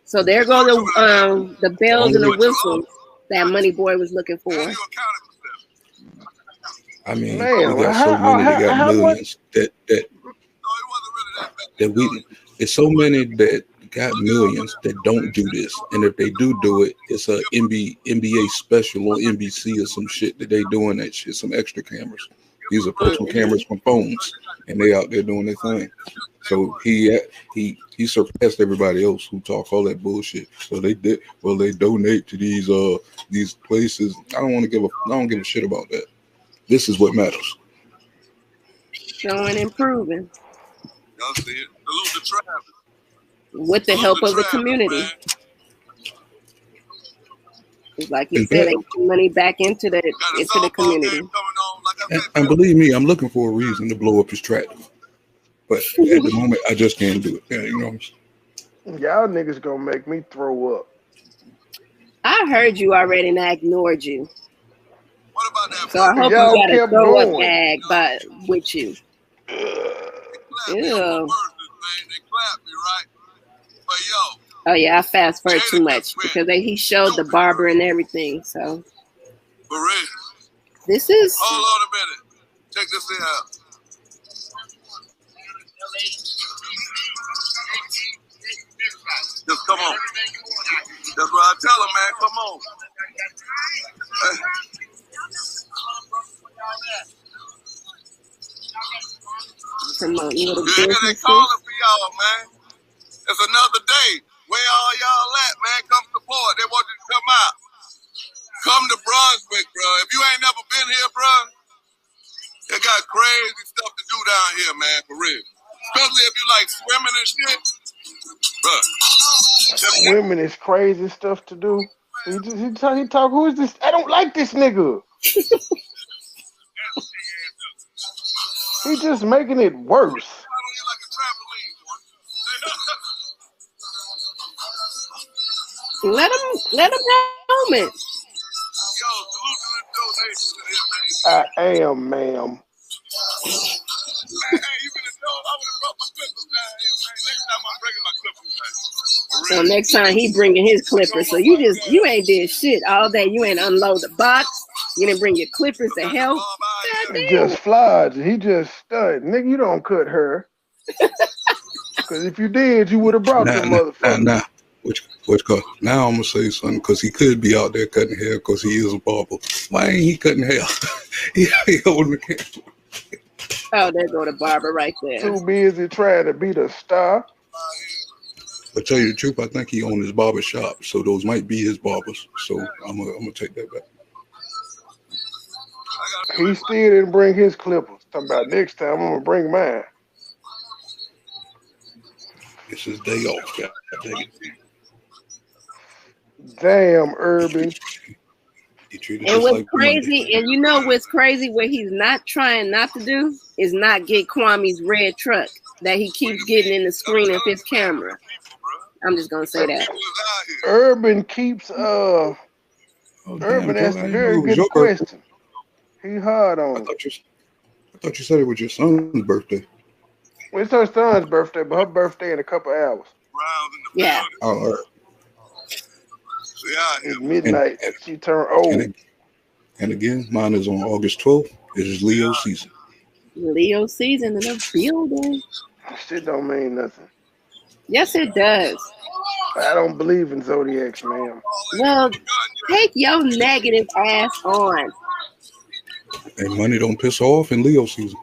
So there go the bells and the whistles that MoneyBoy was looking for. I mean, we got so many that got millions that we. It's so many that got millions that don't do this, and if they do it, it's a NBA special on NBC or some shit that they doing that shit. Some extra cameras. These are personal cameras from phones, and they out there doing their thing. So he surpassed everybody else who talk all that bullshit. So they did. Well, they donate to these places. I don't give a shit about that. This is what matters. Showing and proving. Y'all see it? Salute to Travis. With the help of the community. It's like you said, they put money back into the community. And believe me, I'm looking for a reason to blow up his tractor. But at the moment, I just can't do it. Yeah, you know what I'm saying? Y'all niggas gonna make me throw up. I heard you already and I ignored you. What about that? So I hope you got a throw up gag with you. Ew. Oh yeah, I fast forward too much because he showed the barber and everything. So this is. Hold on a minute. Check this thing out. Just come on. That's what I tell him, man. Come on. Promoting little they businesses. calling for y'all, man. It's another day. Where all y'all at, man? Come support. They want you to come out. Come to Brunswick, bro. If you ain't never been here, bro, they got crazy stuff to do down here, man, for real. Especially if you like swimming and shit. Bro. Swimming is crazy stuff to do. He talk. Who is this? I don't like this nigga. He just making it worse. Let him home it. I am, ma'am. So next time he bringing his clippers. So you ain't did shit all day. You ain't unload the box. You didn't bring your clippers to help. He just flies. He just stud. Nigga, you don't cut her. Because if you did, you would have brought them motherfuckers. Nah. Which cause now I'm gonna say something because he could be out there cutting hair because he is a barber. Why ain't he cutting hair? he holding the camera. Oh, there go the barber right there. Too busy trying to be the star. But tell you the truth, I think he owned his barber shop, so those might be his barbers. So I'm gonna take that back. He still didn't bring his clippers. Talking about next time I'm gonna bring mine. It's his day off. God dang it. Damn, Urban. And what's crazy, and you know what's crazy, what he's not trying not to do is not get Kwame's red truck that he keeps getting in the screen of his camera. I'm just gonna say that. Urban keeps Urban asked a very good question. He hard on him. I thought you said it was your son's birthday. Well, it's her son's birthday, but her birthday in a couple hours. Yeah. Oh, all right. It's midnight. She turned old. And again, mine is on August 12th. It is Leo season. Leo season in the building. Shit don't mean nothing. Yes, it does. I don't believe in zodiacs, ma'am. Well, take your negative ass on. And money don't piss off in Leo season.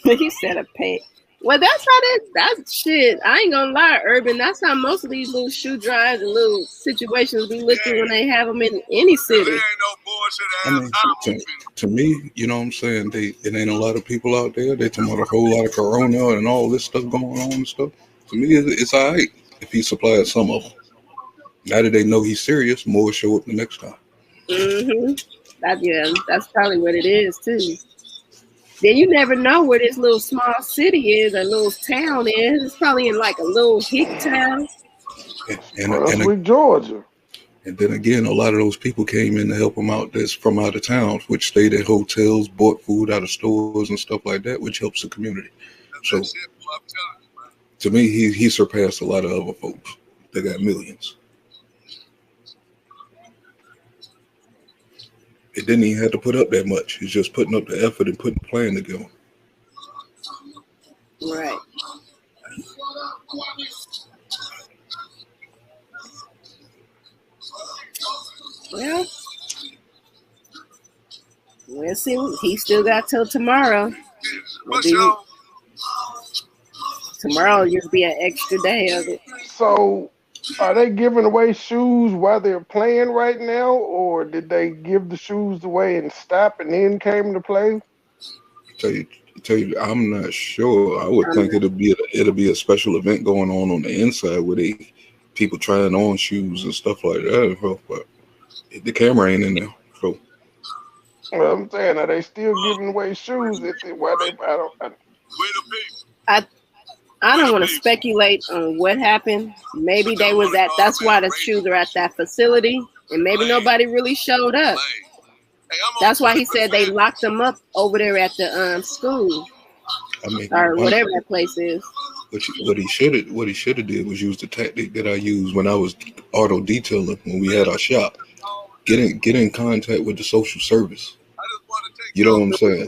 He said a pay. Well, that's how that's shit. I ain't gonna lie, Urban. That's how most of these little shoe drives and little situations be looking when they have them in any city. I mean, to me, you know what I'm saying? It ain't a lot of people out there. They talking about a whole lot of corona and all this stuff going on and stuff. To me, it's all right if he supplies some of them. Now that they know he's serious, more show up the next time. That's probably what it is too. Then you never know where this little small city is or little town is. It's probably in like a little hick town. And Georgia. And then again, a lot of those people came in to help him out that's from out of town, which stayed at hotels, bought food out of stores and stuff like that, which helps the community. So to me, he surpassed a lot of other folks. They got millions. It didn't even have to put up that much. It's just putting up the effort and putting the plan together. Right. Well, we'll see. He still got till tomorrow. Tomorrow will just be an extra day of it. So, are they giving away shoes while they're playing right now, or did they give the shoes away and stop and then came to play? Tell you, I'm not sure. I would think it'll be a special event going on the inside where people trying on shoes and stuff like that. But the camera ain't in there. So, well, I'm saying, are they still giving away shoes? I don't want to speculate on what happened. Maybe they was that's why the shoes are at that facility, and maybe nobody really showed up. That's why he said they locked them up over there at the school, or whatever that place is. What he should have did was use the tactic that I used when I was auto detailing when we had our shop. Get in contact with the social service. You know what I'm saying?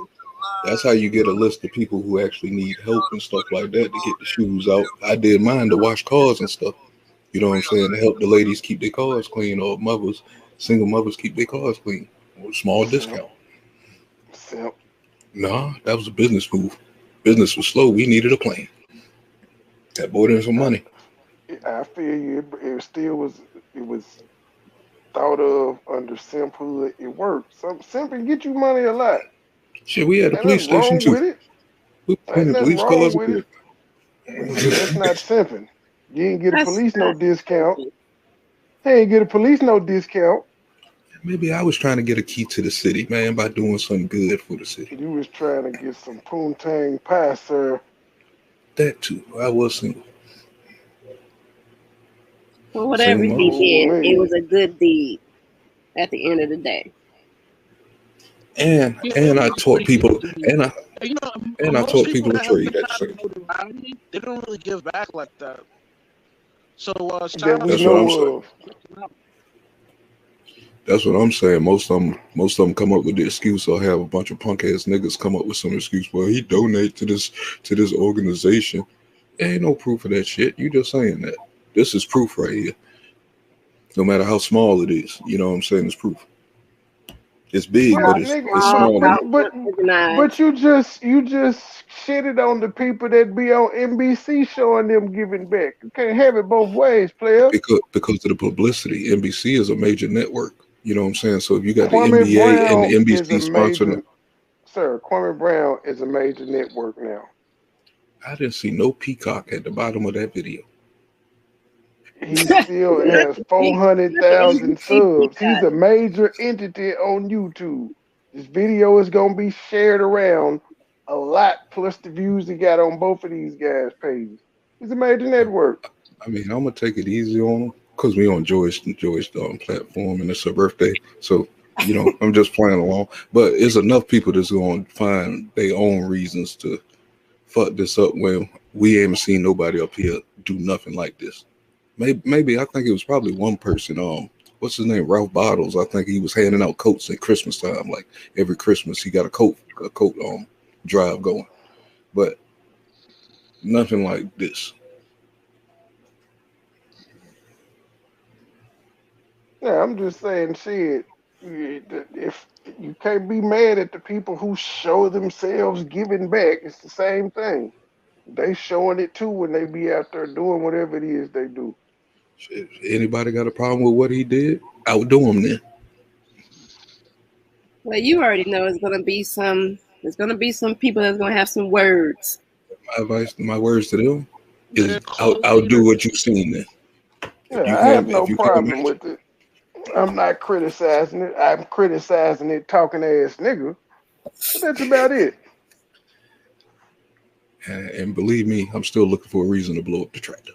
That's how you get a list of people who actually need help and stuff like that to get the shoes out. I did mine to wash cars and stuff. You know what I'm saying? To help the ladies keep their cars clean, or single mothers keep their cars clean. Or a small discount. Nah, that was a business move. Business was slow. We needed a plan. That brought in some money. I feel you. It still was. It was thought of under Simp Hood. It worked. Simp can get you money a lot. Shit, we had a police station too. We painted police cars with it. That's not simping. You ain't get a police no discount. Hey, ain't get a police no discount. Maybe I was trying to get a key to the city, man, by doing something good for the city. You was trying to get some poontang pie, sir. That too. I was single. Well, whatever he did, it was a good deed at the end of the day. And I taught people, and I taught people to trade that. They don't really give back like that. So that's what I'm saying. That's what I'm saying. Most of them come up with the excuse, or have a bunch of punk ass niggas come up with some excuse. Well, he donate to this organization. There ain't no proof of that shit. You just saying that. This is proof right here. No matter how small it is, you know what I'm saying? It's proof. It's big, but it's small. But you just shitted on the people that be on NBC showing them giving back. You can't have it both ways, player. Because of the publicity. NBC is a major network. You know what I'm saying? So if you got Kwame the NBA Brown and the NBC sponsoring, sir, Kwame Brown is a major network now. I didn't see no peacock at the bottom of that video. He still has 400,000 subs. He's a major entity on YouTube. This video is going to be shared around a lot, plus the views he got on both of these guys' pages. He's a major network. I mean, I'm going to take it easy on him because we on Joy's platform and it's her birthday. So, you know, I'm just playing along. But it's enough people that's going to find their own reasons to fuck this up when we ain't seen nobody up here do nothing like this. Maybe I think it was probably one person. What's his name? Ralph Bottles. I think he was handing out coats at Christmas time. Like every Christmas, he got a coat drive going. but nothing like this. Yeah, I'm just saying, shit. If you can't be mad at the people who show themselves giving back, it's the same thing. They showing it too when they be out there doing whatever it is they do. If anybody got a problem with what he did, outdo him then. Well, you already know it's gonna be some. There's gonna be some people that's gonna have some words. My advice, my words to them is outdo what you've seen then. Yeah, I have no problem with it. I'm not criticizing it. I'm criticizing it, talking ass nigga. But that's about it. And believe me, I'm still looking for a reason to blow up the tractor.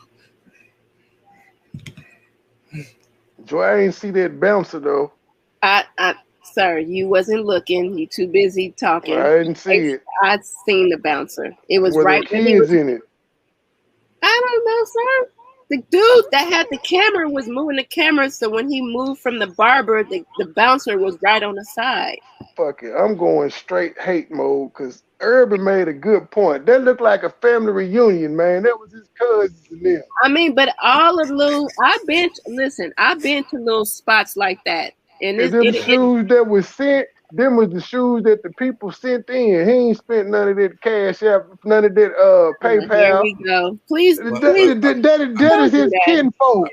Joy, I ain't see that bouncer though. Sir, you wasn't looking. You too busy talking. I didn't see it. I'd seen the bouncer. It was Were right there when he was kids in it? I don't know, sir. The dude that had the camera was moving the camera, so when he moved from the barber, the bouncer was right on the side. Fuck it. I'm going straight hate mode because Urban made a good point. That looked like a family reunion, man. That was his cousins and them. I mean, but all of little, I've been to little spots like that. And them shoes that was sent, them was the shoes that the people sent in. He ain't spent none of that cash out, none of that PayPal. There we go. Please, that is his kinfolk.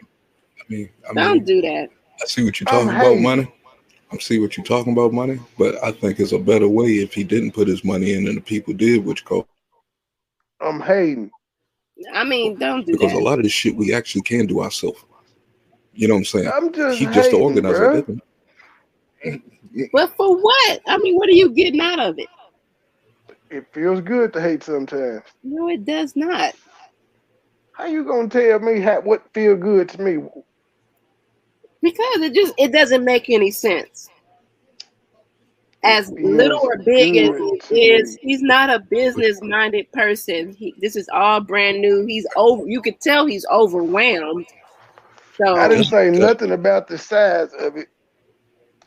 Don't do that. I see what you're talking about, money. I see what you're talking about, money. But I think it's a better way if he didn't put his money in and the people did, which called. I'm hating. I mean, don't do because that. a lot of this shit we actually can do ourselves. You know what I'm saying? I'm just He just the hating, organizer. bruh. But for what? I mean, what are you getting out of it? It feels good to hate sometimes. No, it does not. How you gonna tell me what feel good to me? Because it doesn't make any sense. As little or big as it is, he's not a business-minded person. This is all brand new. He's over. You could tell he's overwhelmed. So I didn't say nothing about the size of it.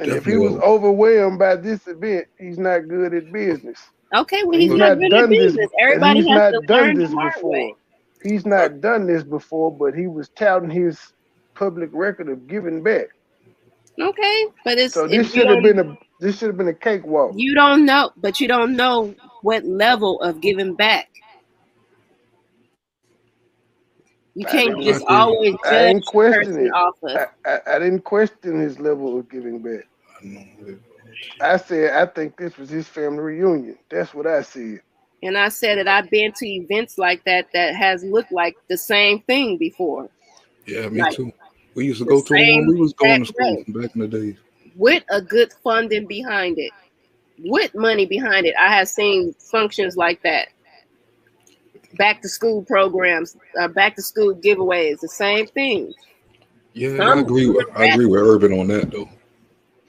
And if he was overwhelmed by this event, he's not good at business. Okay, well, he's not good at business. Everybody has to learn the hard way. He's not done this before, but he was touting his public record of giving back. Okay, but this should have been a cakewalk. You don't know, but you don't know what level of giving back. You can't just always judge the person off of. I didn't question his level of giving back. I said I think this was his family reunion. That's what I said. And I said that I've been to events like that has looked like the same thing before. Yeah, me too. We used to go to them when we was going to school back in the day. With a good funding behind it. With money behind it. I have seen functions like that. Back to school programs, back to school giveaways, the same thing. Yeah, I agree with Urban on that though.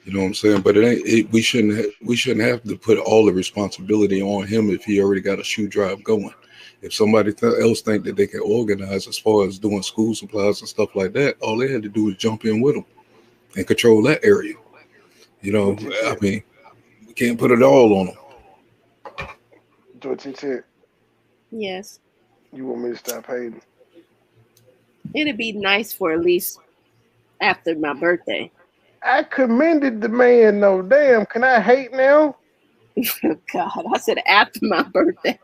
You know what I'm saying? But we shouldn't have to put all the responsibility on him if he already got a shoe drive going. If somebody else think that they can organize as far as doing school supplies and stuff like that, all they had to do is jump in with them and control that area. You know, I mean, we can't put it all on them. What you said? Yes. You want me to stop hating? It'd be nice for at least after my birthday. I commended the man, though. Damn, can I hate now? God, I said after my birthday.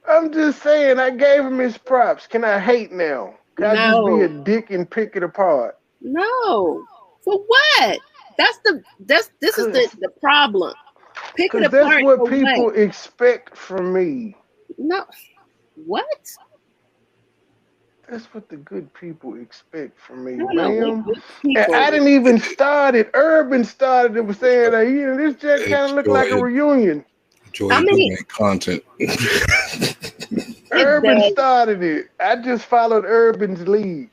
I'm just saying, I gave him his props. Can I hate now? Can I just be a dick and pick it apart? No. For what? This is the problem. Pick it apart. That's what people expect from me. No. What? That's what the good people expect from me, ma'am. And I didn't even start it. Urban started it, was saying that this just kind of looked like a reunion. Make content. Urban started it. I just followed Urban's lead.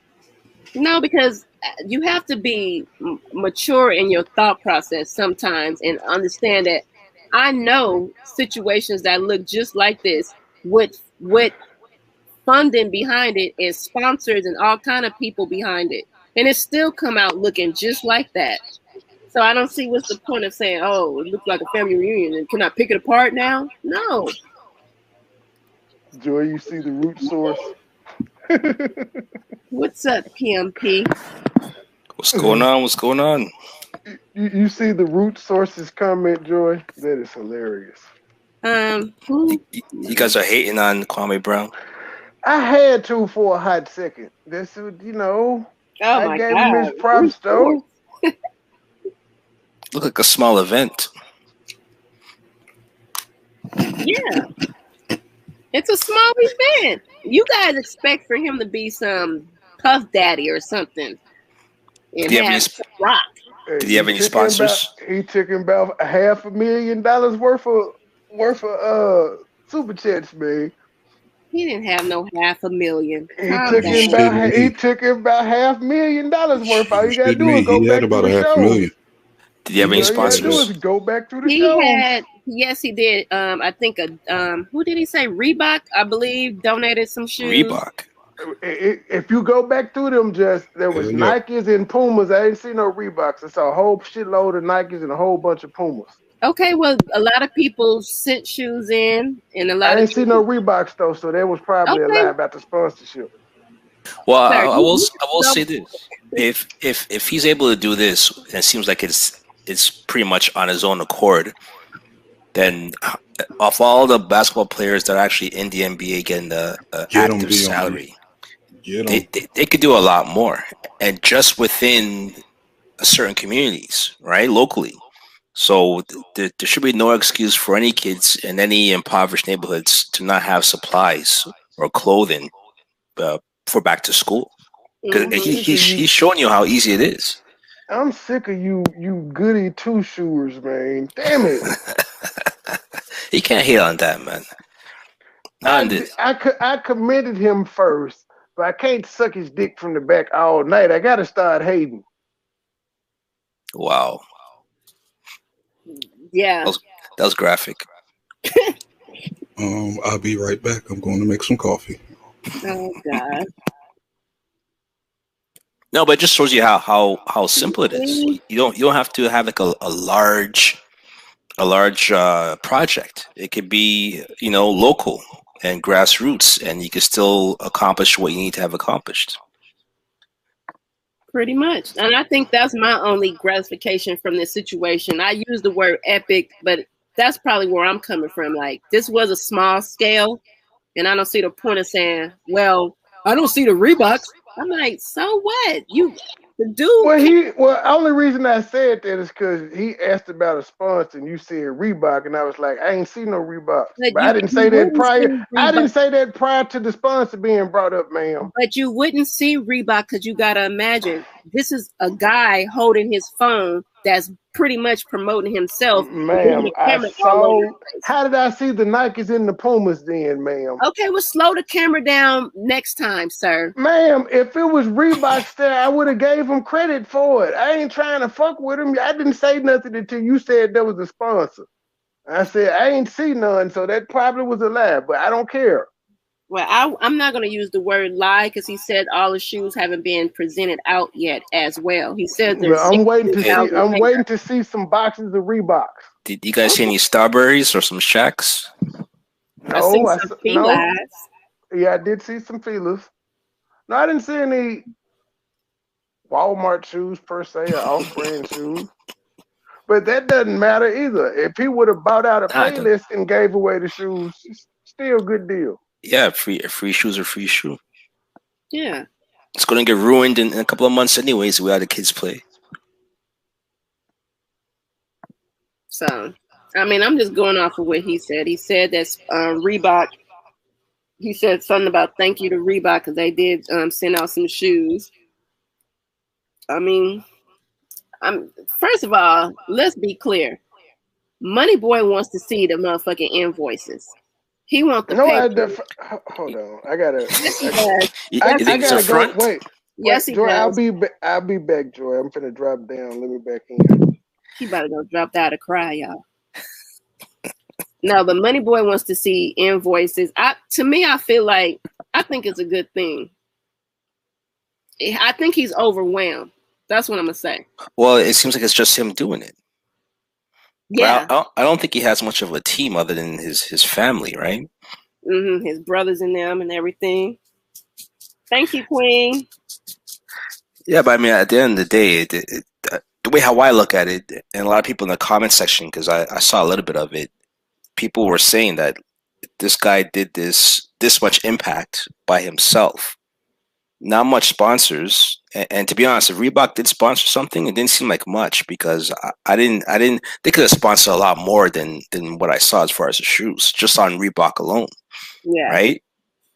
No, because you have to be mature in your thought process sometimes and understand that I know situations that look just like this with funding behind it and sponsors and all kind of people behind it, and it still come out looking just like that. So I don't see what's the point of saying, oh, it looked like a family reunion and can I pick it apart now? No. Joy, you see the root source? What's up, PMP? What's going on? What's going on? You see the root sources comment, Joy? That is hilarious. Who? You guys are hating on Kwame Brown. I had to for a hot second. This would, Oh I my gave him his God. props though. Look like a small event. Yeah. It's a small event. You guys expect for him to be some Puff Daddy or something. And Did he have have any, rock. Hey, did he have any sponsors? He took him about $500,000 worth of super chats, man. He didn't have no $500,000. He Calm took down. him about $500,000 worth. All you gotta Shit, do me. is go He had back about through the shows. $500,000. Did he have any All you gotta do sponsors? is go back through the He shows. had, yes, he did. I think who did he say? Reebok, I believe, donated some shoes. Reebok. If you go back through them, there was Hell yeah. Nikes and Pumas. I ain't seen no Reeboks. I saw a whole shitload of Nikes and a whole bunch of Pumas. Okay, well, a lot of people sent shoes in, and a lot I of ain't seen no Reeboks though, so that was probably a lie about the sponsorship. Well, Sir, I will you- say this: if he's able to do this, and it seems like it's pretty much on his own accord, then of all the basketball players that are actually in the NBA getting the Get 'em, active Dion. salary, Get 'em. they could do a lot more, and just within certain communities, right, locally. So there should be no excuse for any kids in any impoverished neighborhoods to not have supplies or clothing for back to school. Because he's showing you how easy it is. I'm sick of you goody two shoers, man. Damn it. He can't hate on that, man. I commended him first, but I can't suck his dick from the back all night. I gotta start hating. Wow. Yeah. That was graphic. I'll be right back. I'm going to make some coffee. Oh God. No, but it just shows you how simple it is. You don't have to have like a large project. It could be local and grassroots, and you can still accomplish what you need to have accomplished. Pretty much. And I think that's my only gratification from this situation. I use the word epic, but that's probably where I'm coming from. Like, this was a small scale, and I don't see the point of saying, well, I don't see the Reeboks. I'm like, so what? The dude. Well, only reason I said that is because he asked about a sponsor, and you said Reebok, and I was like, I ain't seen no Reeboks. But I didn't say that prior. I didn't say that prior to the sponsor being brought up, ma'am. But you wouldn't see Reebok because you gotta imagine this is a guy holding his phone that's pretty much promoting himself. Ma'am, I saw. How did I see the Nikes and the Pumas then, ma'am? Okay, well, slow the camera down next time, sir. Ma'am, if it was Reebok there, I would have gave him credit for it. I ain't trying to fuck with him. I didn't say nothing until you said there was a sponsor. I said I ain't see none, so that probably was a lie, but I don't care. Well, I'm not going to use the word lie because he said all the shoes haven't been presented out yet as well. He said there's. I'm waiting to see some boxes of Reeboks. Did you guys see any Starburys or some Shacks? No, yeah, I did see some feelers. No, I didn't see any Walmart shoes per se or off-brand shoes. But that doesn't matter either. If he would have bought out a playlist and gave away the shoes, still good deal. Yeah, free shoes are free shoe. Yeah. It's going to get ruined in a couple of months anyways, the way the kids play. So, I mean, I'm just going off of what he said. He said that Reebok, he said something about thank you to Reebok because they did send out some shoes. I mean, first of all, let's be clear. MoneyBoy wants to see the motherfucking invoices. He wants the paper. Hold on. I gotta go. Wait. Yes, he Joy, does. I'll be back, Joy. I'm finna drop down. Let me back in. He about to go drop out to cry, y'all. No, but MoneyBoy wants to see invoices. To me, I think it's a good thing. I think he's overwhelmed. That's what I'm gonna say. Well, it seems like it's just him doing it. Yeah. Well, I don't think he has much of a team other than his family, right? His brothers and them and everything. Thank you, Queen. Yeah, but I mean, at the end of the day, the way how I look at it, and a lot of people in the comment section, because I saw a little bit of it, people were saying that this guy did this much impact by himself. Not much sponsors, and to be honest, if Reebok did sponsor something, it didn't seem like much because I didn't. They could have sponsored a lot more than what I saw as far as the shoes, just on Reebok alone, Yeah. right?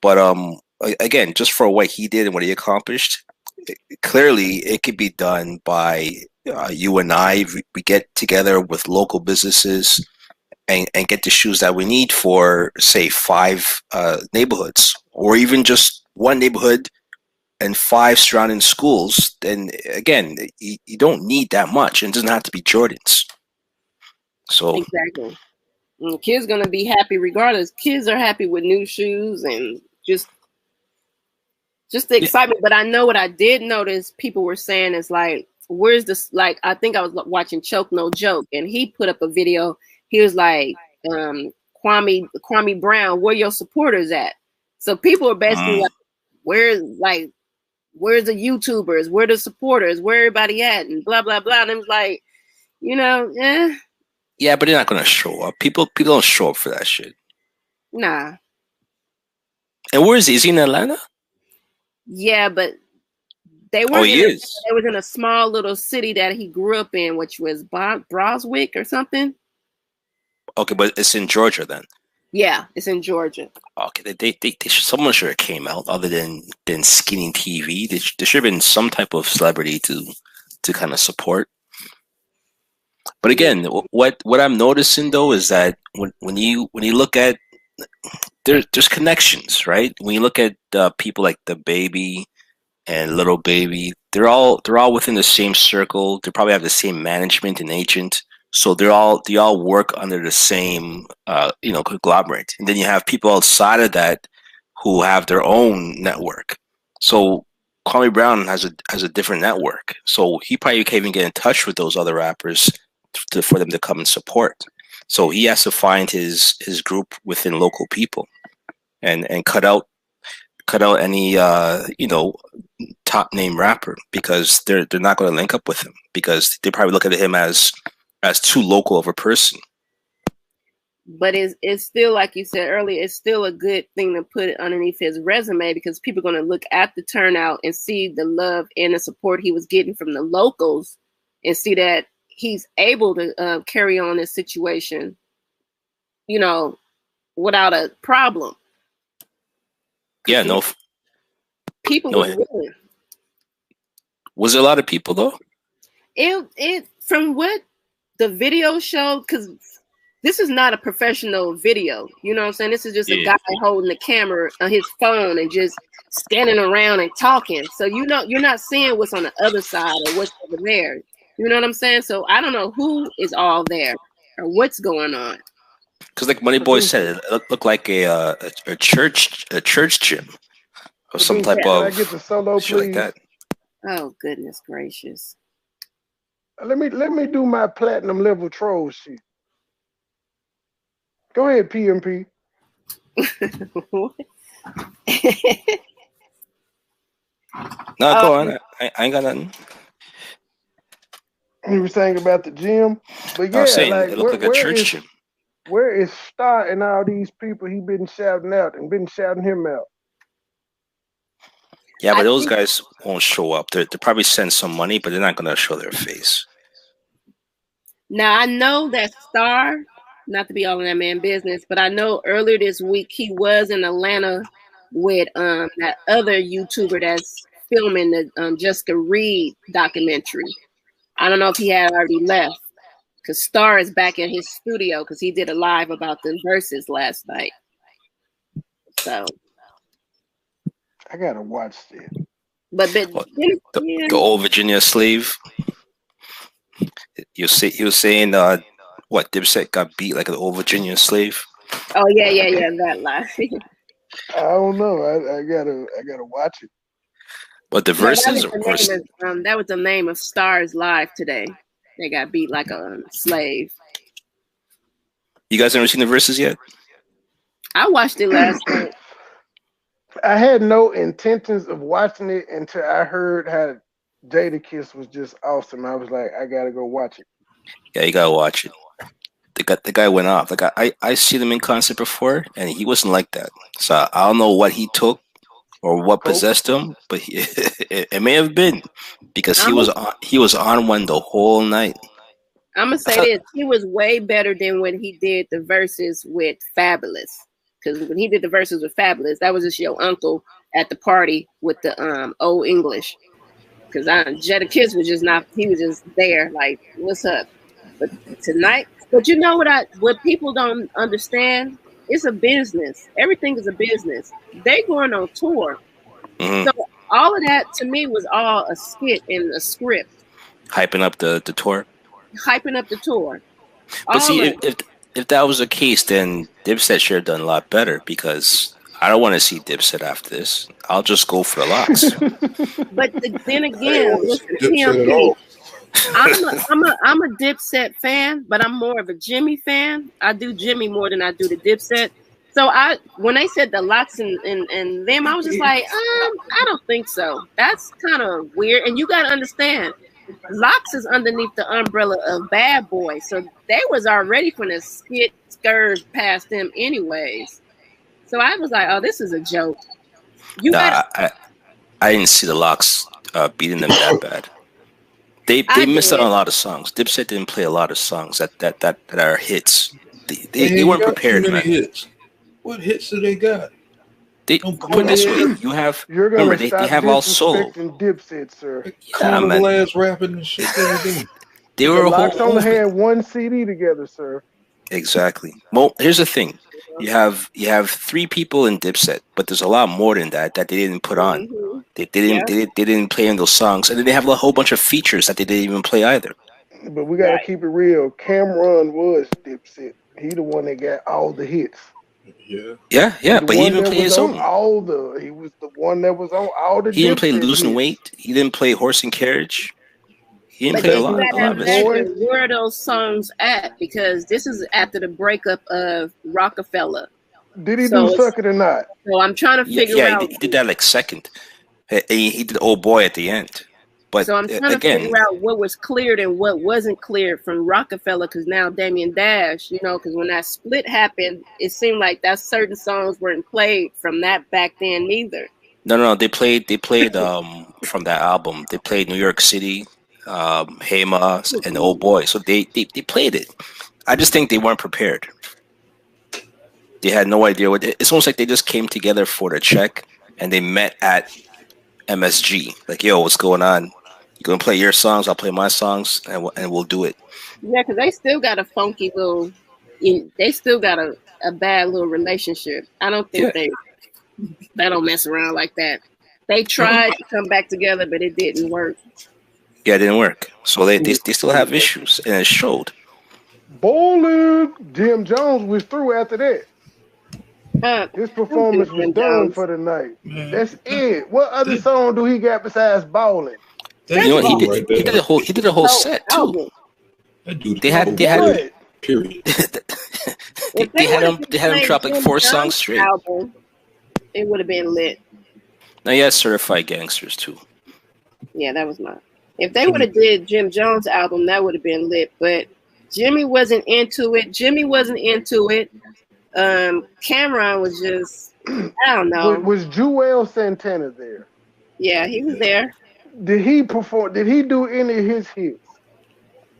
But again, just for what he did and what he accomplished, clearly it could be done by you and I. We get together with local businesses and get the shoes that we need for, say, 5 neighborhoods, or even just one neighborhood and 5 surrounding schools. Then again, you don't need that much, and it doesn't have to be Jordans. So exactly, and kids gonna be happy regardless. Kids are happy with new shoes and just the excitement. But I know what I did notice people were saying is like, where's this? Like, I think I was watching Choke No Joke, and he put up a video. He was like, Kwame Brown, where your supporters at? So people are basically like, where's the YouTubers? Where the supporters? Where everybody at? And blah blah blah. And it was like, yeah, but they're not gonna show up. People don't show up for that shit. Nah. And where is he? Is he in Atlanta? Yeah, but they were. Oh, he is. It was in a small little city that he grew up in, which was Broswick or something. Okay, but it's in Georgia then. Yeah, it's in Georgia. Okay, they someone should have came out other than Skinny TV. There should have been some type of celebrity to kind of support. But again, what I'm noticing though is that when you look at there's connections, right? When you look at people like the Baby and Little Baby, they're all within the same circle. They probably have the same management and agent, so they all work under the same conglomerate. And then you have people outside of that who have their own network. So Kwame Brown has a different network, so he probably can't even get in touch with those other rappers for them to come and support. So he has to find his group within local people, and cut out any top name rapper, because they're not going to link up with him, because they probably look at him as too local of a person. But it's still, like you said earlier, it's still a good thing to put underneath his resume, because people are going to look at the turnout and see the love and the support he was getting from the locals, and see that he's able to carry on this situation, without a problem. Yeah, no. People were willing. Was there a lot of people though? It from what the video showed, because this is not a professional video. You know what I'm saying? This is just a guy holding the camera on his phone and just standing around and talking. So you're not seeing what's on the other side or what's over there. You know what I'm saying? So I don't know who is all there or what's going on. Because like MoneyBoy said, it looked like a church gym or some type of. Can I get the solo, shit please? like that. Oh goodness gracious! Let me do my platinum level troll shit. Go ahead, PMP. No, go on. I ain't got nothing. You were saying about the gym, but yeah, I was saying, like, it looked like a church gym. Where is Star and all these people he been shouting out and been shouting him out? Yeah, but those guys won't show up. They probably send some money, but they're not going to show their face. Now, I know that Star, not to be all in that man business, but I know earlier this week he was in Atlanta with that other YouTuber that's filming the Jessica Reed documentary. I don't know if he had already left, because Star is back in his studio because he did a live about the verses last night. So I gotta watch it. But the old Virginia slave. He was saying what Dipset got beat like an old Virginia slave. Oh yeah, that live. I don't know. I gotta watch it. But the verses, that was the name of Star's live today. They got beat like a slave. You guys ever seen the verses yet? I watched it last night. I had no intentions of watching it until I heard how Jadakiss was just awesome. I was like, I gotta go watch it. Yeah, you gotta watch it. The guy went off. Like I seen him in concert before, and he wasn't like that. So I don't know what he took or what Coke? possessed him, but it may have been because I'm he was on one the whole night. gonna I say thought, this: he was way better than when he did the verses with Fabulous. Because when he did the verses with Fabulous, that was just your uncle at the party with the old English. Because Jetta Kiss was just not, he was just there, like, what's up? But tonight, but you know what people don't understand? It's a business. Everything is a business. They going on tour. mhm, So all of that to me was all a skit and a script, hyping up the tour. hyping up the tour. But All see, of if that was the case, then Dipset should have done a lot better because I don't want to see Dipset after this. I'll just go for the locks. But then I ain't again, want to listen, see Dipset at PMP. all. I'm a Dipset fan, but I'm more of a Jimmy fan. I do Jimmy more than I do the Dipset. So when they said the Lox and them, I was just like, I don't think so. That's kind of weird. And you got to understand, Lox is underneath the umbrella of Bad Boy, so they was already from the skit scourge past them anyways. So I was like, oh, this is a joke. You got, Nah, I didn't see the locks beating them that bad. They I missed out on did. a lot of songs. Dipset didn't play a lot of songs that are hits. They They ain't weren't got too prepared, many man. hits. What hits do they got? They Don't put it come this in. way: you have You're remember gonna they stop have all solo. disrespecting Dipset, sir. Yeah, Carnival man, ass rapping and shit they were doing. they The were a Lox whole only movement. had one CD together, sir. Exactly. Well, here's the thing: you have three people in Dipset, but there's a lot more than that that they didn't put on. Mm-hmm. Didn't Yeah, they didn't play in those songs, and then they have a whole bunch of features that they didn't even play either. But we gotta right. keep it real. Cameron was Dipset. He the one that got all the hits. Yeah. Yeah, He yeah, the but he one didn't that play was his on own. all the. He was the one that was on all the He didn't play Dipset Losing hits. Weight. He didn't play Horse and Carriage. He didn't But play then That you was a gotta lot of his shit. boy. imagine where are those songs at, because this is after the breakup of Rockefeller. Did he do So Suck It or Not? I'm trying to Yeah, figure yeah, out. he did that like second. He did Old Boy at the end. But So I'm trying to again, figure out what was cleared and what wasn't cleared from Rockefeller, because now Damien Dash, because when that split happened, it seemed like that certain songs weren't played from that back then either. no, they played from that album. They played New York City, Hema, and Old Boy. So they played it. I just think they weren't prepared. They had no idea what. It's almost like they just came together for the check and they met at MSG. Like, yo, what's going on? You gonna play your songs? I'll play my songs, and we'll do it. Yeah, because they still got a funky little, they still got a bad little relationship. I don't Yeah, think they don't mess around like that. They tried to come back together, but it didn't work. yeah, it didn't work. So they still have issues, and it showed. Bowling. Jim Jones was through after that. His Don't do performance was Jim done Jones. for the night. Man, That's it. What other song do he got besides Bowling? that You know what he dude did? right He did there. he did a whole set too. Album. That dude They is had so they had good. What? Period. If they would have they had him played drop like Jim 4 Jones' songs straight. album, it would have been lit. Now he has Certified Gangsters too. Yeah, that was not. If they would have did Jim Jones' album, that would have been lit. But Jimmy wasn't into it. Cameron was just, I don't know. Was Joel Santana there? Yeah, he was there. Did he perform? Did he do any of his hits?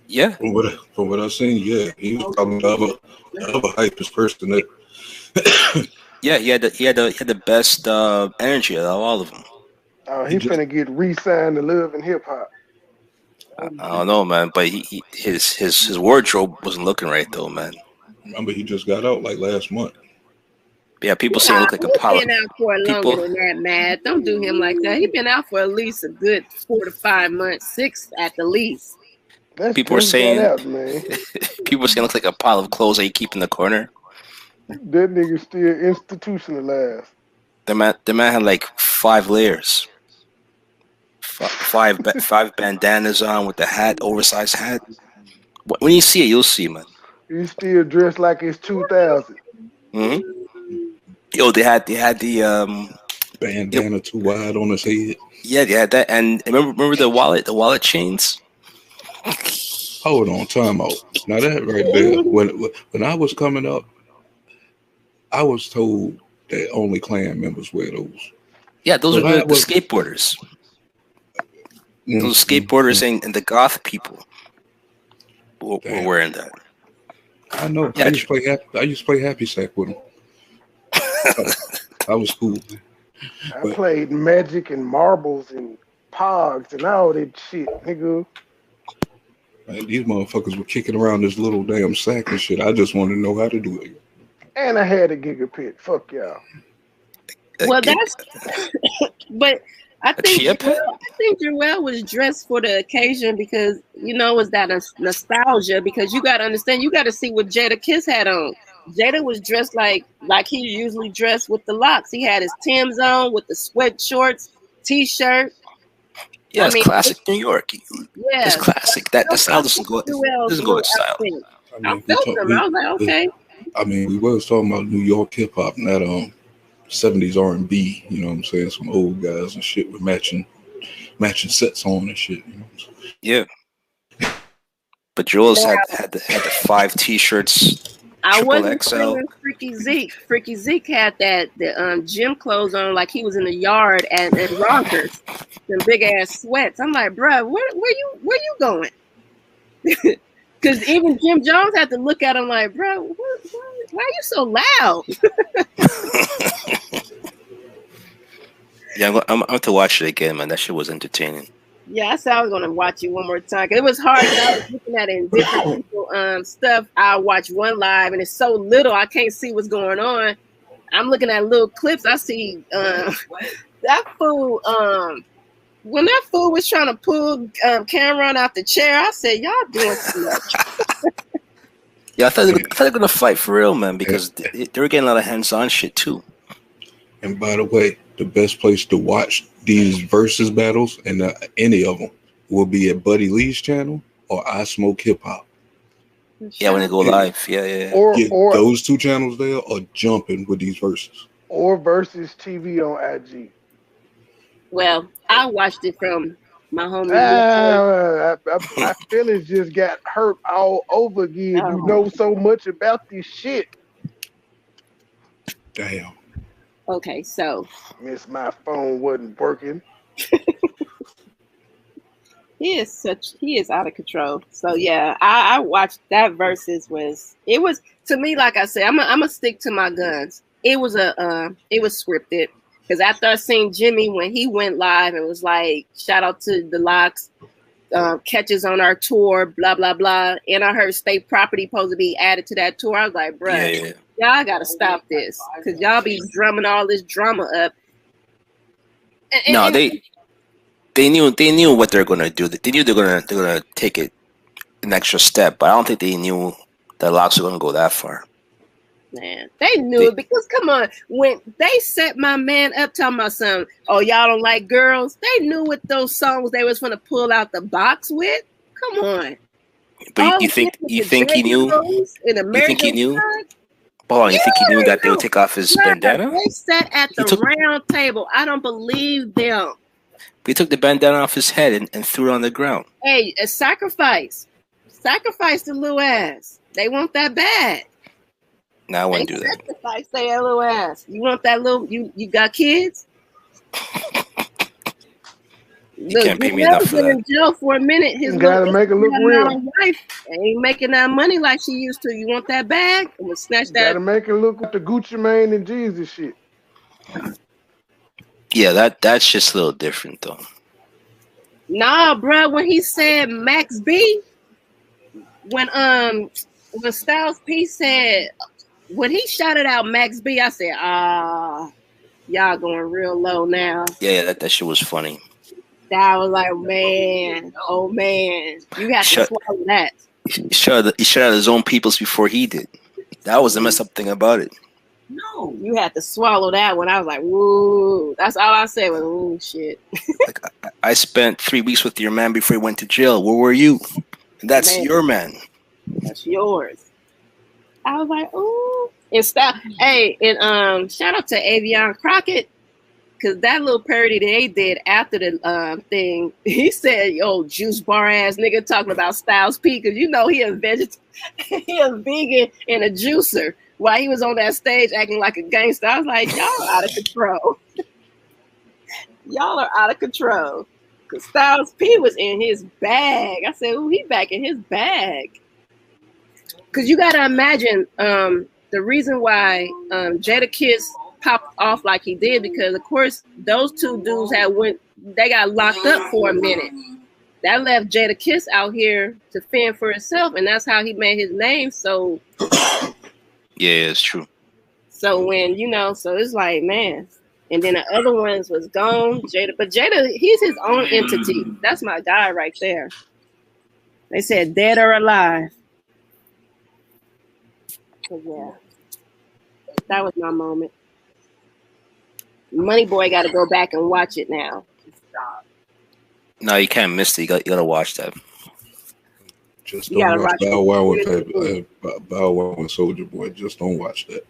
Yeah, From what I've seen, yeah, he was probably the other hypest person that yeah, he had the best energy out of all of them. he He just finna get re-signed to Love and Hip Hop. I don't know, man, but his wardrobe wasn't looking right though, man. remember he just got out like last month. Yeah, people saying Nah, look like a he's pilot. been out for longer People, than that, Matt. Don't do him like that. He's been out for at least a good 4 to 5 months, 6 at the least. That's people were just got saying, out, man. people were saying look like a pile of clothes that you keep in the corner. That nigga still institutionalized. The man had like 5 layers, five bandanas on with the hat, oversized hat. When you see it, you'll see, man. He still dressed like it's 2000. Hmm. Yo, they had the bandana too wide on his head. yeah, they had that, and remember the wallet chains. Hold on, time out. Now that right there, when I was coming up, I was told that only Klan members wear those. Yeah, those So are the that was skateboarders. Those skateboarders and the goth people were wearing that. I know. Yeah, I used to play Happy Sack with them. I was cool. I played Magic and marbles and Pogs and all that shit, nigga. Man, these motherfuckers were kicking around this little damn sack and shit. I just wanted to know how to do it. And I had a gigapit. Fuck y'all. Well, that's. But I think Joel was dressed for the occasion because it was that nostalgia. Because you got to understand, you got to see what Jada Kiss had on. Jada was dressed like he usually dressed with the locks. He had his Timbs on with the sweat shorts, t-shirt. Yeah, it's classic New York. Yeah, it's classic. That style doesn't go with style. I felt them. I was like, okay. I mean, we was talking about New York hip hop, not 70s R&B. You know what I'm saying? Some old guys and shit with matching sets on and shit. You know what I'm saying? Yeah. But Jules had the 5 t-shirts. I wasn't XL. feeling Freaky Zeke. Freaky Zeke had the gym clothes on like he was in the yard and rockers, them big ass sweats. I'm like, bruh, where you going? Because even Jim Jones had to look at him like, bro, why are you so loud? Yeah, I'm going to watch it again, man. That shit was entertaining. Yeah, I said I was going to watch it one more time. Cause it was hard. I was looking at it in different people stuff. I watch one live, and it's so little, I can't see what's going on. I'm looking at little clips. I see that fool. When that fool was trying to pull Cameron out the chair, I said, y'all doing too much. Yeah, I thought they were going to fight for real, man, because they were getting a lot of hands-on shit, too. And by the way, the best place to watch these versus battles, and any of them, will be at Buddy Lee's channel or I Smoke Hip Hop. Yeah, when they go live. Yeah. Or those 2 channels there are jumping with these verses. Or versus TV on IG. Well, I watched it from my homie. My feelings just got hurt all over again. You know so much about this shit. Damn. Okay, so Miss my phone wasn't working. He is out of control. So yeah, I watched that versus it was to me, like I said, I'm gonna stick to my guns. It was scripted. Because after I seen Jimmy when he went live and was like, shout out to the Locks, catches on our tour, blah, blah, blah. And I heard state property supposed to be added to that tour. I was like, bruh, y'all got to stop this. Because y'all be drumming all this drama up. They knew what they're going to do. They knew they're gonna take it an extra step. But I don't think they knew that Locks were going to go that far. Man, they knew it because come on, when they set my man up talking about something, oh y'all don't like girls, they knew what those songs they was gonna pull out the box with. Come on. But you think he knew? You think he knew? Hold on, you think he knew that they would take off his bandana? They sat at the round table. I don't believe them. He took the bandana off his head and threw it on the ground. Hey, a sacrifice. Sacrifice the little ass. They want that bad. No, I wouldn't do that. Sacrifice their little ass. You want that little? You got kids? You can't pay me enough for that. In jail for a minute. His gotta make it look real. Wife ain't making that money like she used to. You want that bag? I'm gonna snatch that. Gotta make it look like the Gucci Mane and Jesus shit. Yeah, that's just a little different though. Nah, bro. When he said Max B, when Styles P said. When he shouted out Max B, I said, y'all going real low now. Yeah, that shit was funny. I was like, man, oh man. You have to swallow that. He shut out his own peoples before he did. That was the messed up thing about it. No, you had to swallow that one. I was like, woo. That's all I said was, ooh, shit. Like, I spent 3 weeks with your man before he went to jail. Where were you? That's your man. That's yours. I was like, ooh. And style. Hey, and shout out to Avion Crockett. Cause that little parody they did after the thing, he said, "Yo, juice bar ass nigga talking about Styles P." Cause you know he a he a vegan and a juicer. While he was on that stage acting like a gangster, I was like, "Y'all are out of control. Y'all are out of control." Cause Styles P was in his bag. I said, "Ooh, he back in his bag." Cause you gotta imagine the reason why Jada Kiss popped off like he did, because of course those two dudes they got locked up for a minute. That left Jada Kiss out here to fend for himself, and that's how he made his name. So Yeah, it's true. so when so it's like, man. And then the other ones was gone. But Jada, he's his own entity. That's my guy right there. They said dead or alive. So yeah, that was my moment. MoneyBoy got to go back and watch it now. No, you can't miss it. You gotta watch that. Just don't watch Bow Wow and Soulja Boy. Just don't watch that.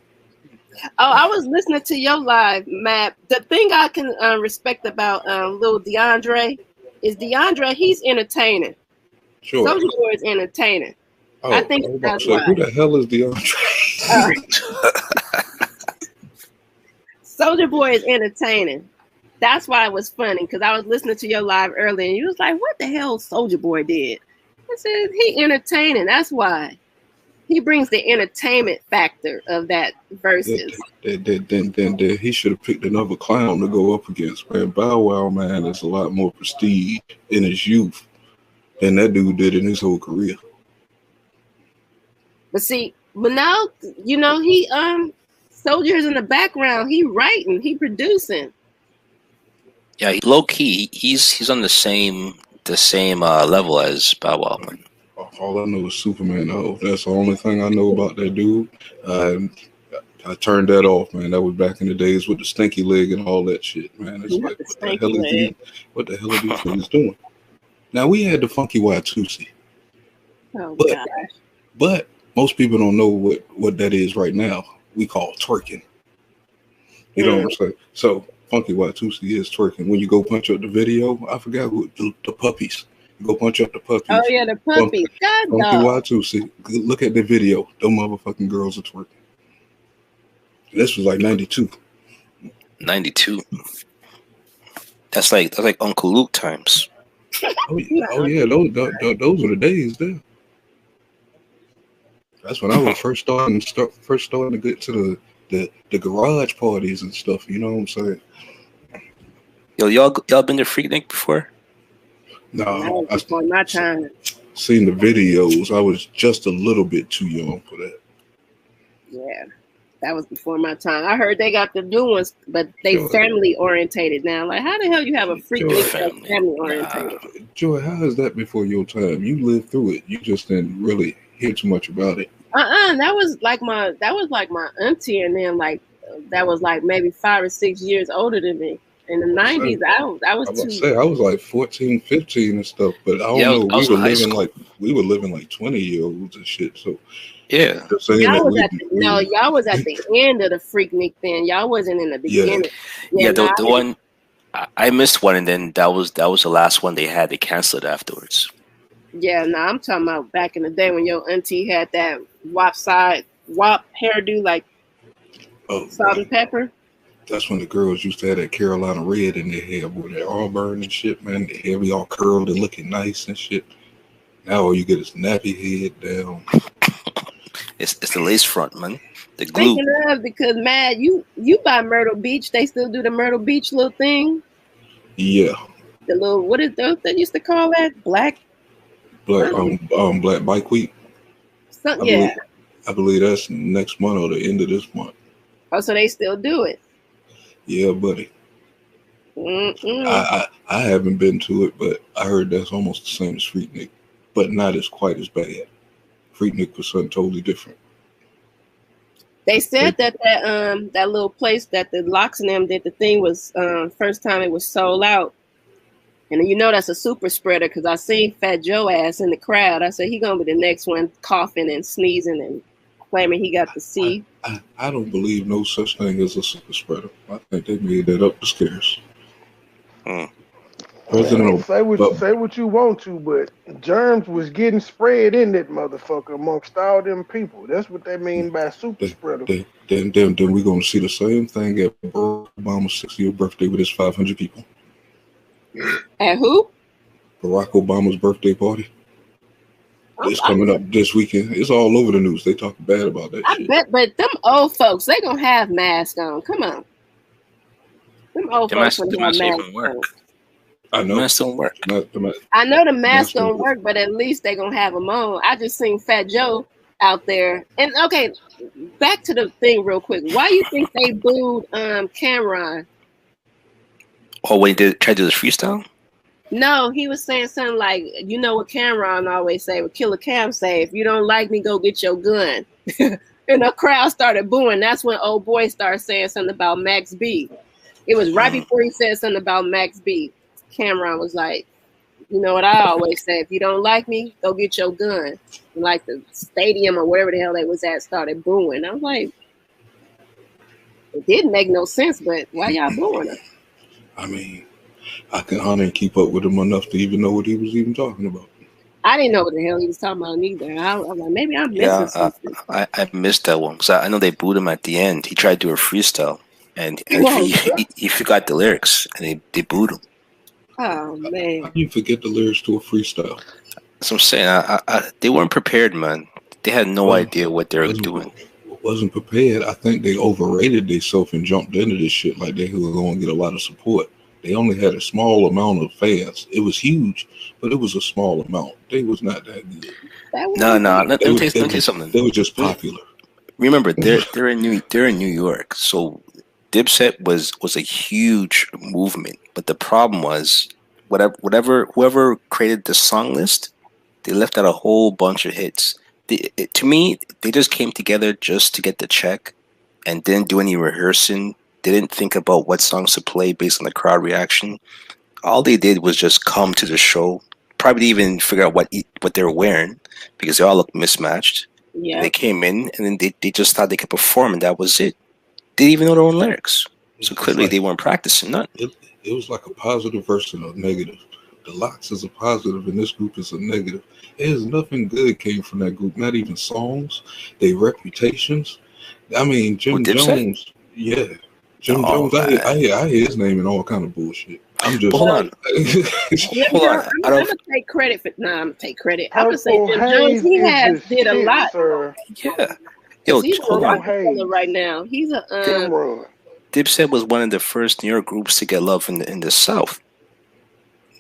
Oh, I was listening to your live, Matt. The thing I can respect about little DeAndre is he's entertaining. Sure. Soulja Boy is entertaining. Oh, I think that's why. Who the hell is DeAndre? Soulja Boy is entertaining. That's why it was funny, because I was listening to your live earlier and you was like, what the hell Soulja Boy did? I said, he entertaining. That's why. He brings the entertainment factor of that verses. Then he should have picked another clown to go up against. Man, Bow Wow, man, is a lot more prestige in his youth than that dude did in his whole career. But now, he Soldier's in the background. He writing, he producing. Yeah, low key, he's on the same level as Bow Wow. All I know is Superman. Oh, that's the only thing I know about that dude. I turned that off, man. That was back in the days with the stinky leg and all that shit, man. It's like, what the hell are these things doing? Now, we had the Funky Y2C. Oh, gosh. But most people don't know what that is right now. We call twerking. You know what I'm saying? So, Funky Y2C is twerking. When you go punch up the video, I forgot who the puppies. You go punch up the puppies. Oh, yeah, the puppies. Funky Y2C. Look at the video. Them motherfucking girls are twerking. This was like 92. 92. That's like Uncle Luke times. Oh yeah, those were the days there. That's when I was first starting to get to the garage parties and stuff. You know what I'm saying? Yo, y'all been to Freaknik before? No, I before my time. Seen the videos. I was just a little bit too young for that. Yeah, that was before my time. I heard they got the new ones, but they family orientated now. Like, how the hell you have a Freaknik family orientated? Joy, how is that before your time? You lived through it. You just didn't really hear too much about it. That was like my auntie and them. Like, that was like maybe 5 or 6 years older than me. In the 90s, I was like 14, 15 and stuff, but I don't know. We were living like 20-year-olds and shit. So yeah, y'all was at the end of the Freaknik then. Y'all wasn't in the beginning. Yeah, the one I missed one, and then that was the last one they had. They canceled it afterwards. Yeah, I'm talking about back in the day when your auntie had that wop hairdo, like salt and pepper. That's when the girls used to have that Carolina red in their hair, boy, that auburn and shit, man. Their hair be all curled and looking nice and shit. Now all you get is nappy head down. It's the lace front, man. The glue. Speaking of, because Mad, you by Myrtle Beach, they still do the Myrtle Beach little thing. Yeah. The little, what is they used to call that? Black Bike Week. I believe that's next month or the end of this month. Oh, so they still do it. Yeah, buddy. I haven't been to it, but I heard that's almost the same as Freaknik, but not as quite as bad. Freaknik was something totally different. They said that little place that the Locks and them did the thing was first time it was sold out. And that's a super spreader because I seen Fat Joe ass in the crowd. I said he gonna be the next one coughing and sneezing and claiming he got the C. I don't believe no such thing as a super spreader. I think they made that up to scare us. Man, say what you want to, but germs was getting spread in that motherfucker amongst all them people. That's what they mean by super spreader. Then we're gonna see the same thing at Barack Obama's 60th birthday with his 500 people. At who? Barack Obama's birthday party. It's coming up this weekend. It's all over the news. They talk bad about that shit. Bet, but them old folks, they gonna have masks on. Come on. Them old folks gonna have masks on. I know. Masks don't work. I know the masks don't work, but at least they gonna have them on. I just seen Fat Joe out there. And okay, back to the thing real quick. Why you think they booed Cameron? Oh, when he tried to do the freestyle? No, he was saying something like, you know what Cameron always say, what Killer Cam say, if you don't like me, go get your gun. And the crowd started booing. That's when old boy started saying something about Max B. It was right before he said something about Max B. Cameron was like, you know what I always say, if you don't like me, go get your gun. And like the stadium or wherever the hell they was at started booing. I was like, it didn't make no sense, but why y'all booing her? I mean, I didn't keep up with him enough to even know what he was even talking about. I didn't know what the hell he was talking about neither. I was like, maybe I'm missing something. I missed that one because I know they booed him at the end. He tried to do a freestyle, and he forgot the lyrics, and they booed him. Oh man! How do you forget the lyrics to a freestyle? That's what I'm saying. They weren't prepared, man. They had no idea what they were doing. Wasn't prepared. I think they overrated themselves and jumped into this shit like they were going to get a lot of support. They only had a small amount of fans. It was huge, but it was a small amount. They was not that good. No. Let me tell you something. They were just popular. Remember, they're in New York, so Dipset was a huge movement. But the problem was, whoever created the song list, they left out a whole bunch of hits. To me, they just came together just to get the check, and didn't do any rehearsing. They didn't think about what songs to play based on the crowd reaction. All they did was just come to the show. Probably didn't even figure out what they were wearing because they all looked mismatched. Yeah. They came in and then they just thought they could perform, and that was it. They didn't even know their own lyrics. So clearly they weren't practicing none. It was like a positive versus a negative. The Lox is a positive and this group is a negative. There's nothing good came from that group. Not even songs, their reputations. I mean, Jim Jones. Yeah. Jim Jones, I hear his name in all kind of bullshit. I'm just hold on. I'm gonna take credit for. I'm gonna take credit. I'm gonna say Jim Jones. He did a lot. Sir. Yeah. Yo, he's hold on. Right now, he's a. Dipset was one of the first New York groups to get love in the South.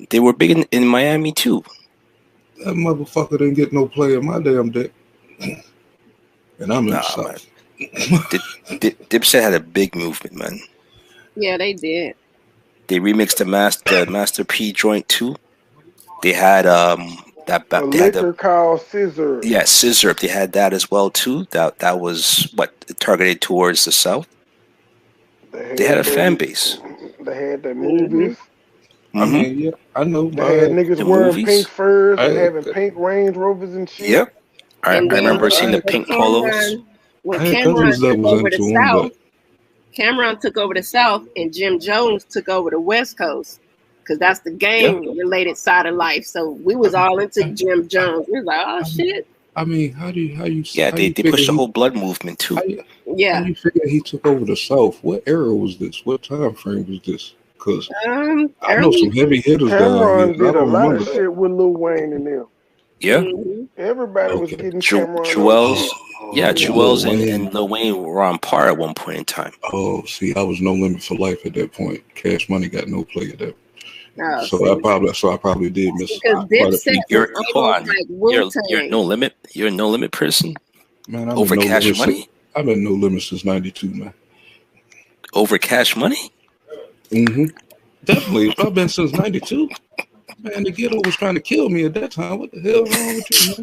They were big in Miami too. That motherfucker didn't get no play in my damn dick. And I'm in the South. Dipset had a big movement, man. Yeah, they did. They remixed the Master P joint too. They had they had liquor called Scissor. Yeah, Scissor. They had that as well too. That was what targeted towards the South. They had a fan base. They had the movies. I mean, yeah, I know. They had niggas wearing pink furs and having pink Range Rovers and shit. Yep. I remember seeing the pink polos. When Cameron took over the South, Cameron took over the South, and Jim Jones took over the West Coast, because that's the game-related side of life. So we was all into Jim Jones. We was like, oh shit. I mean, how you? Yeah, they pushed the whole blood movement too. How you figure he took over the South? What era was this? What time frame was this? Because I know some heavy hitters Cameron down here. did a lot of shit with Lil Wayne and them. Yeah. Everybody was getting Cameron. Jewels and Lil Wayne were on par at one point in time. Oh, see, I was No Limit for life at that point. Cash Money got no play at that. Oh, so I probably did miss. You're No Limit. You're a No Limit person. Man, over Cash Money. I've been No Limit since '92, man. Over Cash Money. Definitely. I've been since '92. Man, the ghetto was trying to kill me at that time. What the hell wrong with you,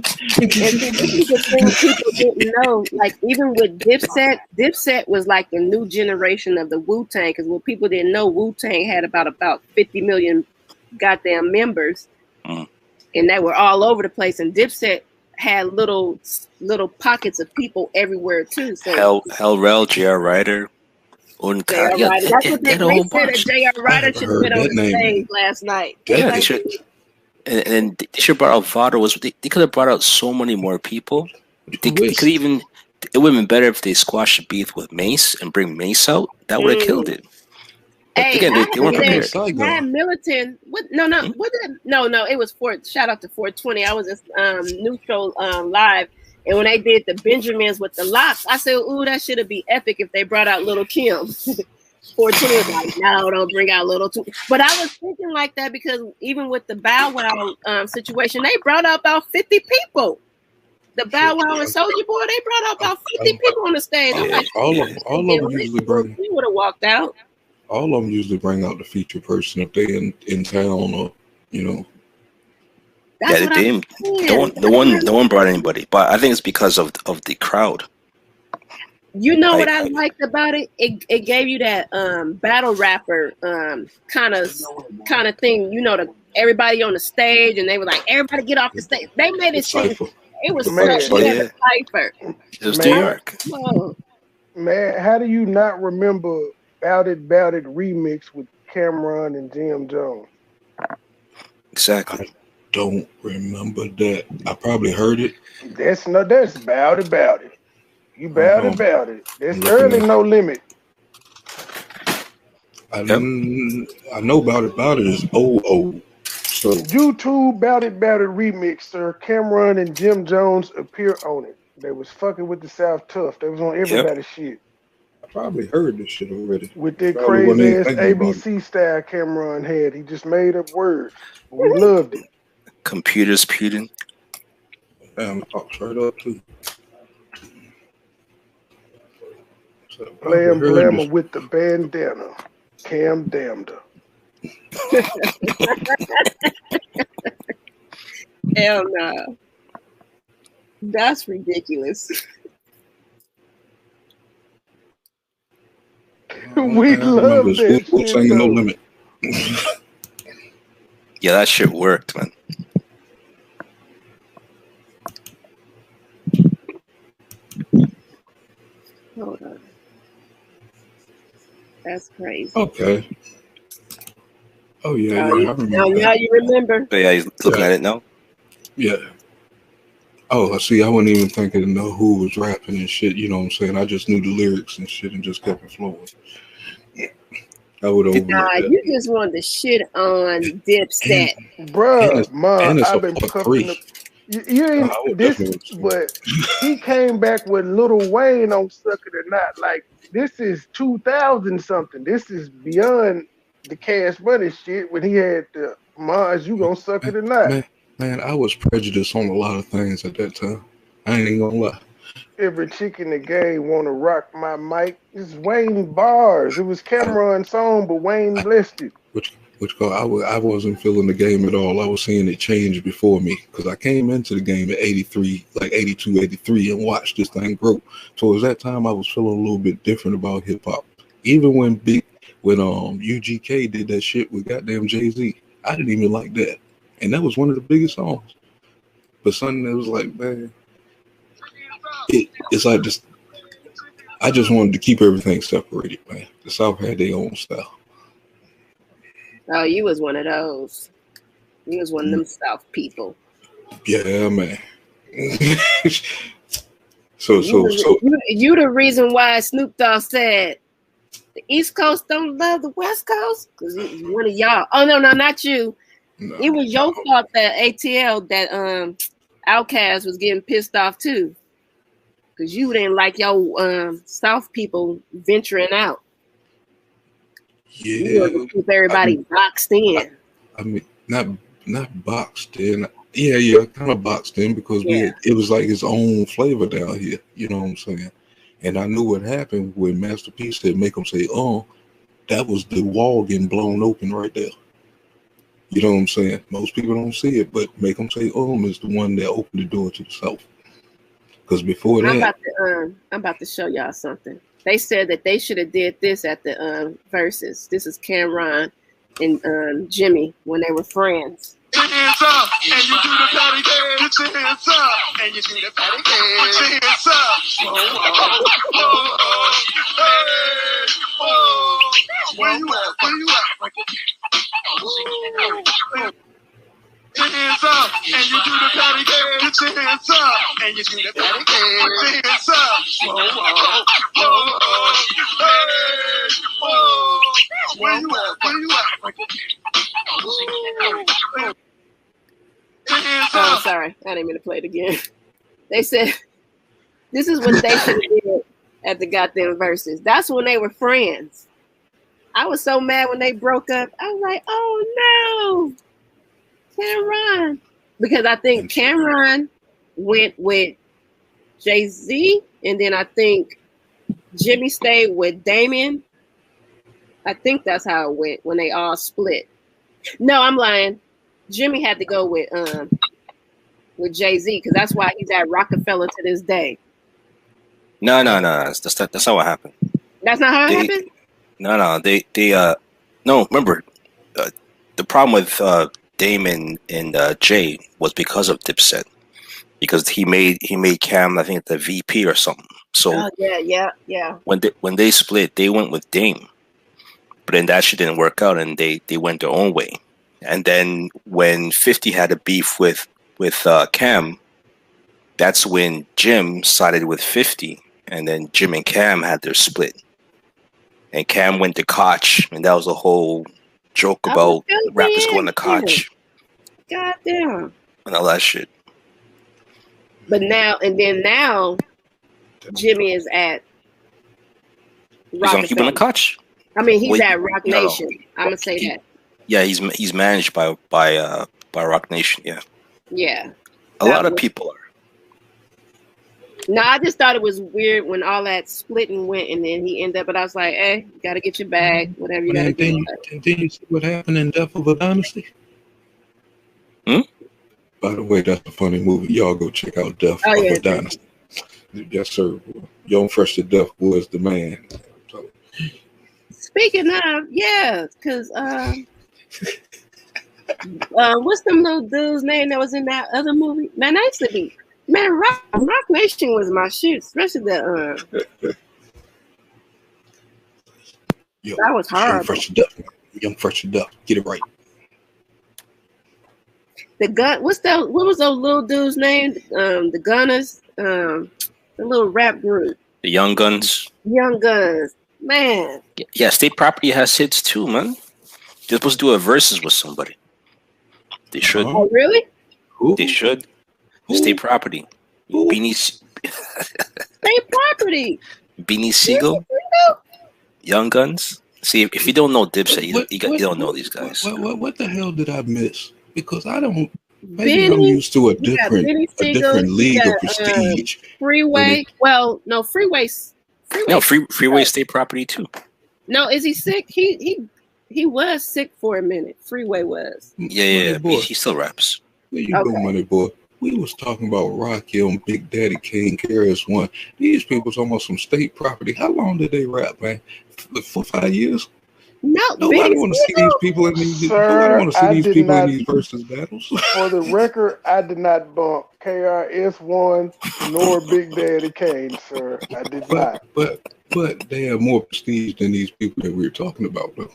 man? People didn't know, like even with Dipset was like the new generation of the Wu-Tang, because what people didn't know, Wu-Tang had about 50 million goddamn members, and they were all over the place. And Dipset had little pockets of people everywhere too. So Hell Rel, J.R. Ryder, J.R. yeah, Ryder. That's what they had a they whole said that bunch. J.R. I Ryder haven't should have heard been on that the name. stage last night. Yeah, Like, and they should have brought out Votto. They could have brought out so many more people. They could Twist. even. It would have been better if they squashed the beef with Mace and bring Mace out. That would have killed it. But hey, again, I they weren't had prepared. Matt Militant. What? No. What did? No. It was shout out to 420. I was at neutral live, and when they did the Benjamins with the locks, I said, "Ooh, that should have been epic if they brought out Little Kim." 420 was like, "No, don't bring out Little Two." But I was thinking like that because even with the Bow Wow situation, they brought out about 50 people. The Bow Wow and Soulja Boy, they brought out about 50 people on the stage. I'm like, all of them usually bring. We would have walked out. All of them usually bring out the feature person if they in town or That's Yeah, they didn't. No one brought anybody, but I think it's because of the crowd. You know what I liked about it? It gave you that battle rapper kind of thing. You know, everybody on the stage, and they were like, "Everybody get off the stage." They made it seem it was Man. so cipher. It was New York. Man, how do you not remember Bout It remix with Cameron and Jim Jones? Exactly. I don't remember that. I probably heard it. That's Bout It. You Bout It. That's early No Limit. I know About It is old. So YouTube Bout It remix, sir. Cameron and Jim Jones appear on it. They was fucking with the South Tough. They was on everybody's shit. I probably heard this shit already. With that crazy ass ABC style Cameron had. He just made up words. We loved it. Computers Putin. Damn, it pops right up too. So Blam with the bandana. Cam damned her. Hell no. That's ridiculous. We love that shit. Saying No Limit. Yeah, that shit worked, man. Hold on. That's crazy. Okay. Oh yeah, now you remember. But yeah, he's looking at it now. Yeah. Oh, I see. I wasn't even thinking to know who was rapping and shit. You know what I'm saying? I just knew the lyrics and shit and just kept it flowing. I would overlook that. You just wanted to shit on Dipset. Bruh, Mom, I've been puffing up. You ain't this, but he came back with Lil Wayne on Suck It or Not. Like, this is 2000 something. This is beyond the Cash Money shit when he had the Mars, you gonna suck it or not. Man, I was prejudiced on a lot of things at that time. I ain't even gonna lie. Every chick in the game wanna rock my mic. It's Wayne bars. It was Cameron's song, but Wayne blessed it. I wasn't feeling the game at all. I was seeing it change before me because I came into the game at 83, like 82, 83, and watched this thing grow. So at that time, I was feeling a little bit different about hip hop. Even when UGK did that shit with goddamn Jay-Z, I didn't even like that, and that was one of the biggest songs. But something that was like, man, it's like just. I just wanted to keep everything separated, man. The South had their own style. Oh, you was one of those. You was one of them South people. Yeah, man. You the reason why Snoop Dogg said the East Coast don't love the West Coast? Because it was one of y'all. Oh no, not you. No, it was your fault that ATL that Outkast was getting pissed off too. Because you didn't like your South people venturing out. Yeah, you want to keep everybody boxed in. I mean, not boxed in. Yeah, kind of boxed in because it was like his own flavor down here. You know what I'm saying? And I knew what happened when Master P said, "Make them say, oh," that was the wall getting blown open right there. You know what I'm saying? Most people don't see it, but Make them say, "Oh," is the one that opened the door to the South. Because before that, I'm about to show y'all something. They said that they should have did this at the verses. This is Cameron and Jimmy when they were friends. hands up and you do the patty cake. Put your hands up and you do the patty cake. Put your hands up. Whoa, whoa, whoa, hey, whoa. Where you at? Where you at? Put your hands up and you do the patty cake. Put your hands up and you do the patty cake. Put your hands up. Whoa, whoa, whoa, whoa, hey, whoa. Where you at? Where you at? Oh, sorry. I didn't mean to play it again. They said, this is what they should have did at the goddamn verses. That's when they were friends. I was so mad when they broke up. I was like, oh, no. Cameron. Because I think Cameron went with Jay-Z, and then I think Jimmy stayed with Damien. I think that's how it went when they all split. No, I'm lying. Jimmy had to go with Jay-Z because that's why he's at Rockefeller to this day. No. That's not what happened. That's not how it happened? No, remember, the problem with Damon and Jay was because of Dipset. Because he made Cam, I think, the VP or something. So yeah. When they split, they went with Dame. But then that shit didn't work out, and they went their own way. And then when 50 had a beef with Cam, that's when Jim sided with 50, and then Jim and Cam had their split. And Cam went to Koch, and that was a whole joke about rappers going to Koch. Goddamn. And all that shit. But now, Jimmy is at Rockefeller. He went to Koch. I mean, he's at Rock Nation. I'm gonna say that. Yeah, he's managed by Rock Nation. Yeah. Yeah. A lot of people are. No, I just thought it was weird when all that splitting went, and then he ended up. But I was like, "Hey, you gotta get your bag, whatever you gotta do." And then you see what happened in Death of a Dynasty. By the way, that's a funny movie. Y'all go check out Death of a Dynasty. Yes, sir. Young Fresh to Death was the man. Speaking of, because what's them little dude's name that was in that other movie? Man, that used to be Rock Nation was my shit, especially the that was hard. Young Fresh to Death. Get it right. The gun. What was those little dude's name? The Gunners. The little rap group. The Young Guns. Young Guns. Man. Yeah, State Property has hits too, man. They're supposed to do a versus with somebody. They should. Oh, really? They should. State Property. Beanie. State Property. Beanie Siegel. Young Guns. See, if you don't know Dipset, you don't know these guys. What the hell did I miss? Because I don't. Maybe I'm used to a different league of prestige. Freeway. Well, no, Freeway's. No, Freeway State Property too. No, is he sick? He was sick for a minute. Freeway was. Yeah. He still raps. There you go, Money Boy. We was talking about Rockhill and Big Daddy Kane, KRS-One. These people talking about some State Property. How long did they rap, man? 4 or 5 years? No, nobody want to see these people in these. Nobody want to see these people in these versus battles. For the record, I did not bump KRS-One nor Big Daddy Kane, sir. I did not. But they have more prestige than these people that we're talking about, though.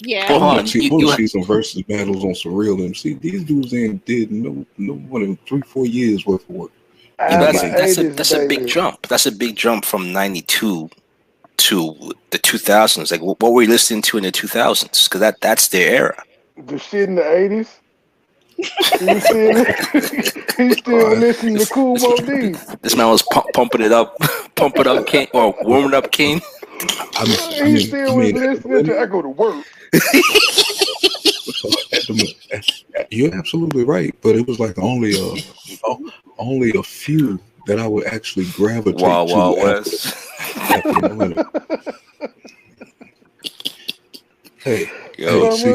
Yeah. I want to see some versus battles on some real MC. These dudes did no more than 3-4 years worth of work. That's a big jump. That's a big jump from 92 to the 2000s. Like, what were you listening to in the 2000s? Because that's their era. The shit in the 80s. He's still listening to Cool Mo D. This man was pumping it up, Kane, or warming up Kane. He still was listening to I go to work. You're absolutely right, but it was like only a few that I would actually gravitate to. West. Hey,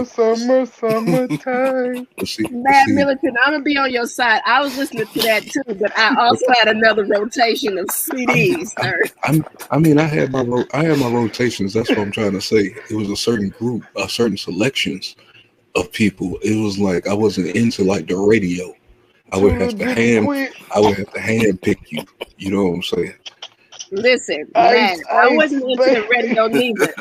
summertime. Mad Militant, I'm gonna be on your side. I was listening to that too, but I also had another rotation of CDs. I had my rotations. That's what I'm trying to say. It was a certain group, certain selections of people. It was like I wasn't into like the radio. I would Tula, have to did you hand quit? pick you. You know what I'm saying? Listen, Matt, Ice, I ice, wasn't into the radio baby. neither.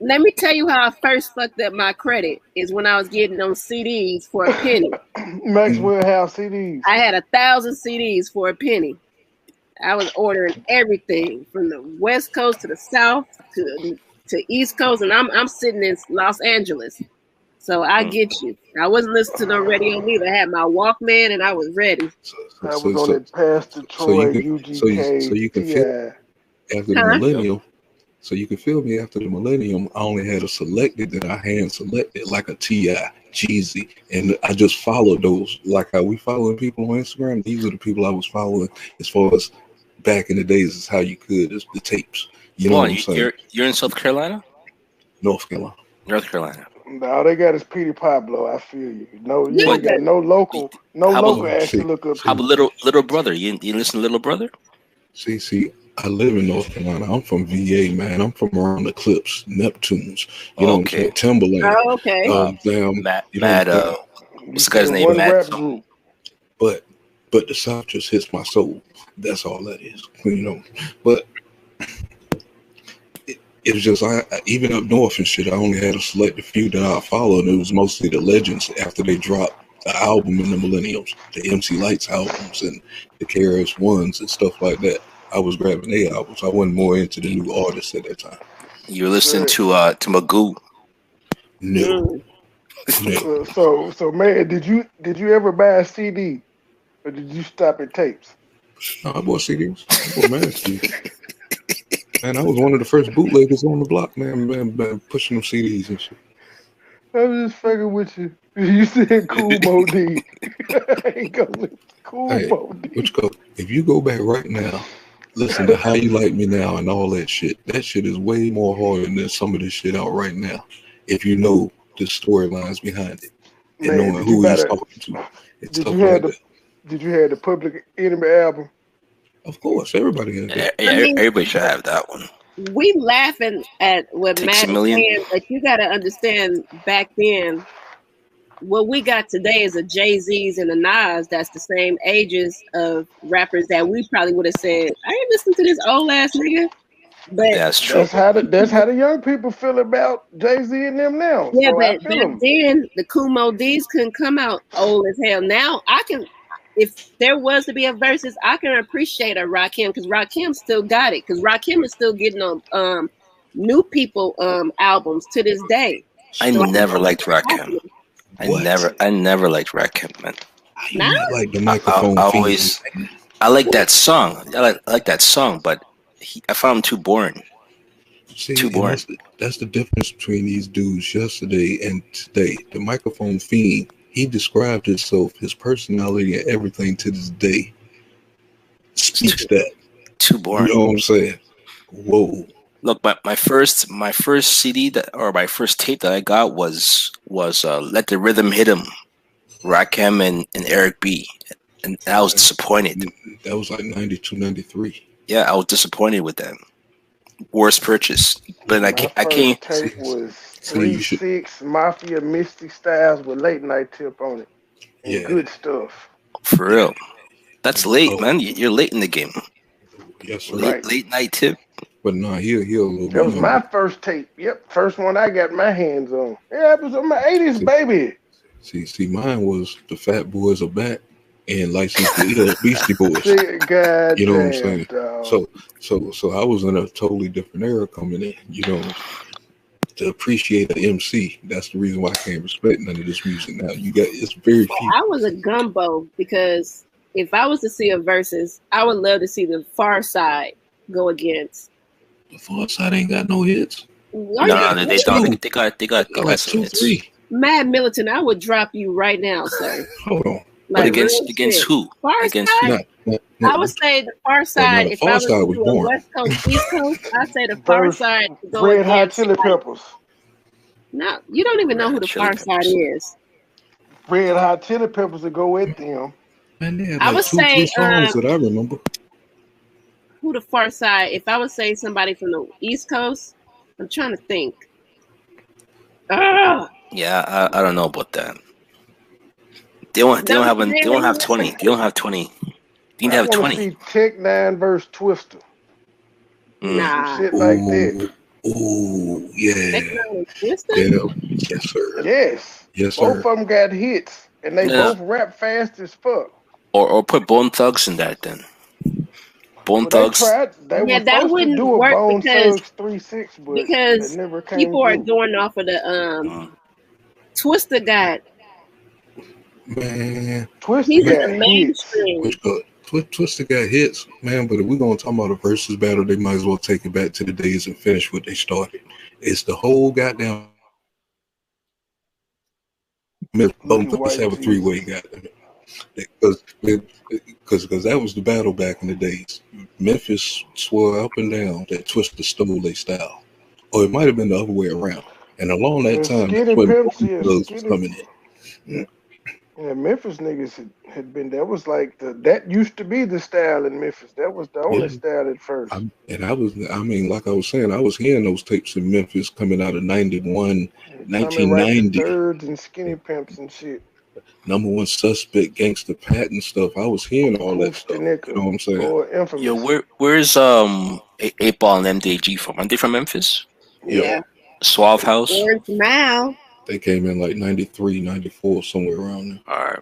Let me tell you how I first fucked up my credit is when I was getting them CDs for a penny. Maxwell House CDs. I had 1,000 CDs for a penny. I was ordering everything from the West Coast to the South to East Coast, and I'm sitting in Los Angeles. So I get you. I wasn't listening to no radio neither. I had my Walkman and I was ready. I was on that Pastor Troy, UGK, you can feel TI. after the millennium. So you can feel me after the millennium. I only had a selected that I hand selected like a T.I., Jeezy, and I just followed those. Like how we following people on Instagram. These are the people I was following as far as back in the days. Is how you could. It's the tapes. You know what I'm saying? You're in South Carolina? North Carolina. North Carolina. No, they got is Petey Pablo. I feel you. No, you ain't got no local ass to look up. How about little brother? You listen to Little Brother? See, I live in North Carolina. I'm from VA, man. I'm from around the Clips, Neptunes. You know what I'm saying? Timberland. Oh, okay. What's the guy's name? Matt. But the South just hits my soul. That's all that is. You know. But it was just even up north and shit. I only had a select few that I followed. And it was mostly the legends after they dropped the album in the millenniums, the MC Lights albums and the KRS Ones and stuff like that. I was grabbing their albums. I wasn't more into the new artists at that time. You were listening to Magoo. No. So man, did you ever buy a CD, or did you stop at tapes? No, I bought CDs. I bought mad CDs. Man, I was one of the first bootleggers on the block, man, pushing them CDs and shit. I was just fucking with you. You said Cool Mo D. I ain't going with Cool Mo D. If you go back right now, listen to How You Like Me Now and all that shit. That shit is way more harder than some of this shit out right now. If you know the storylines behind it and knowing who he's talking to. Did you have the Public Enemy album? Of course, everybody has that. Everybody should have that one. We laughing at what Matt is saying, but you got to understand back then, what we got today is a Jay-Z's and a Nas that's the same ages of rappers that we probably would have said, I ain't listening to this old ass nigga. But that's true. That's how the young people feel about Jay-Z and them now. Yeah, so but back then the Kumo D's couldn't come out old as hell. Now I can, if there was to be a versus, I can appreciate a Rakim because Rakim still got it. Because Rakim is still getting on new people albums to this day. I never liked Rakim. I never liked Rakim, man. Like the microphone. I like that song. I like that song, but I found him too boring. See, too boring. That's the difference between these dudes yesterday and today. The microphone fiend, he described himself, his personality, and everything to this day speaks that. Too boring. You know what I'm saying? Whoa. Look, my first CD or my first tape that I got was Let the Rhythm Hit 'Em, Rakim and Eric B. And I was disappointed. That was like 92, 93. Yeah, I was disappointed with that. Worst purchase. But I can't. Tape was 3-6 Mafia Misty Styles with late night tip on it. Yeah. Good stuff. For real. That's late, man. You're late in the game. Yes, sir. Late night tip. But no, he'll a little bit. That was my first tape. Yep, first one I got my hands on. Yeah, it was on my 80s, baby. See, mine was The Fat Boys Are Back and License to Ill, Beastie Boys. God, you know what I'm saying? Dog. So I was in a totally different era coming in, you know, to appreciate the MC. That's the reason why I can't respect none of this music now. It's very few. I was a gumbo because if I was to see a versus, I would love to see the Far Side go against. The Far Side ain't got no hits. No, they don't. They got like 2, 3. Mad Militant, I would drop you right now, sir. Hold on. Like, against who? Against Side? I would say the Far Side. If I was to do a West Coast, East Coast, I'd say the Far Side to go Red Hot against. Chili Peppers. No, you don't even know who the Far Side is. Red Hot Chili Peppers to go with them. Man, they had I would say songs that I remember. Who the Far Side? If I would say somebody from the East Coast, I'm trying to think. Yeah, I don't know about that. They don't have Don't they don't have really? 20. They don't have 20. You need to I have want to 20. see Tech Nine versus Twister. Mm. Some Nah. shit like that. Ooh, yeah. Techno Twister? Yeah. Yes, sir. Yes. Yes, Both sir. of them got hits, and they Yeah. both rap fast as fuck. Or put Bone Thugs in that then. Bone Well, they Thugs. tried. They Yeah, were that supposed to wouldn't do a work Bone Thugs 3-6, but it because never came people are through. going off of the Mm. Twister got Man, Twister he's in got the hits. mainstream. Twister got hits, man. But if we're gonna talk about a versus battle, they might as well take it back to the days and finish what they started. It's the whole goddamn Myth. Look Bone at Thugs White have a three-way, Jesus. goddamn it. Because that was the battle back in the days. Memphis swore up and down that Twister stole their style, or it might have been the other way around. And along that time, that's Skinny when Pimps, Bone yeah, Thugs was Skinny. coming in. Yeah, Memphis niggas had been. That was like that used to be the style in Memphis. That was the only Yeah. style at first. I mean, like I was saying, I was hearing those tapes in Memphis coming out of 91, Tommy Wright the 1990. Thirds and Skinny Pimps and shit. Number One Suspect, Gangsta Pat and stuff. I was hearing all that Hoops the stuff. You know Nickel what I'm saying? or Yo, Infamous. where's 8 Ball and MDG from? Aren't they from Memphis? Yep. Yeah. Suave House. Orange Mile. They came in like 93, 94, somewhere around there. All right.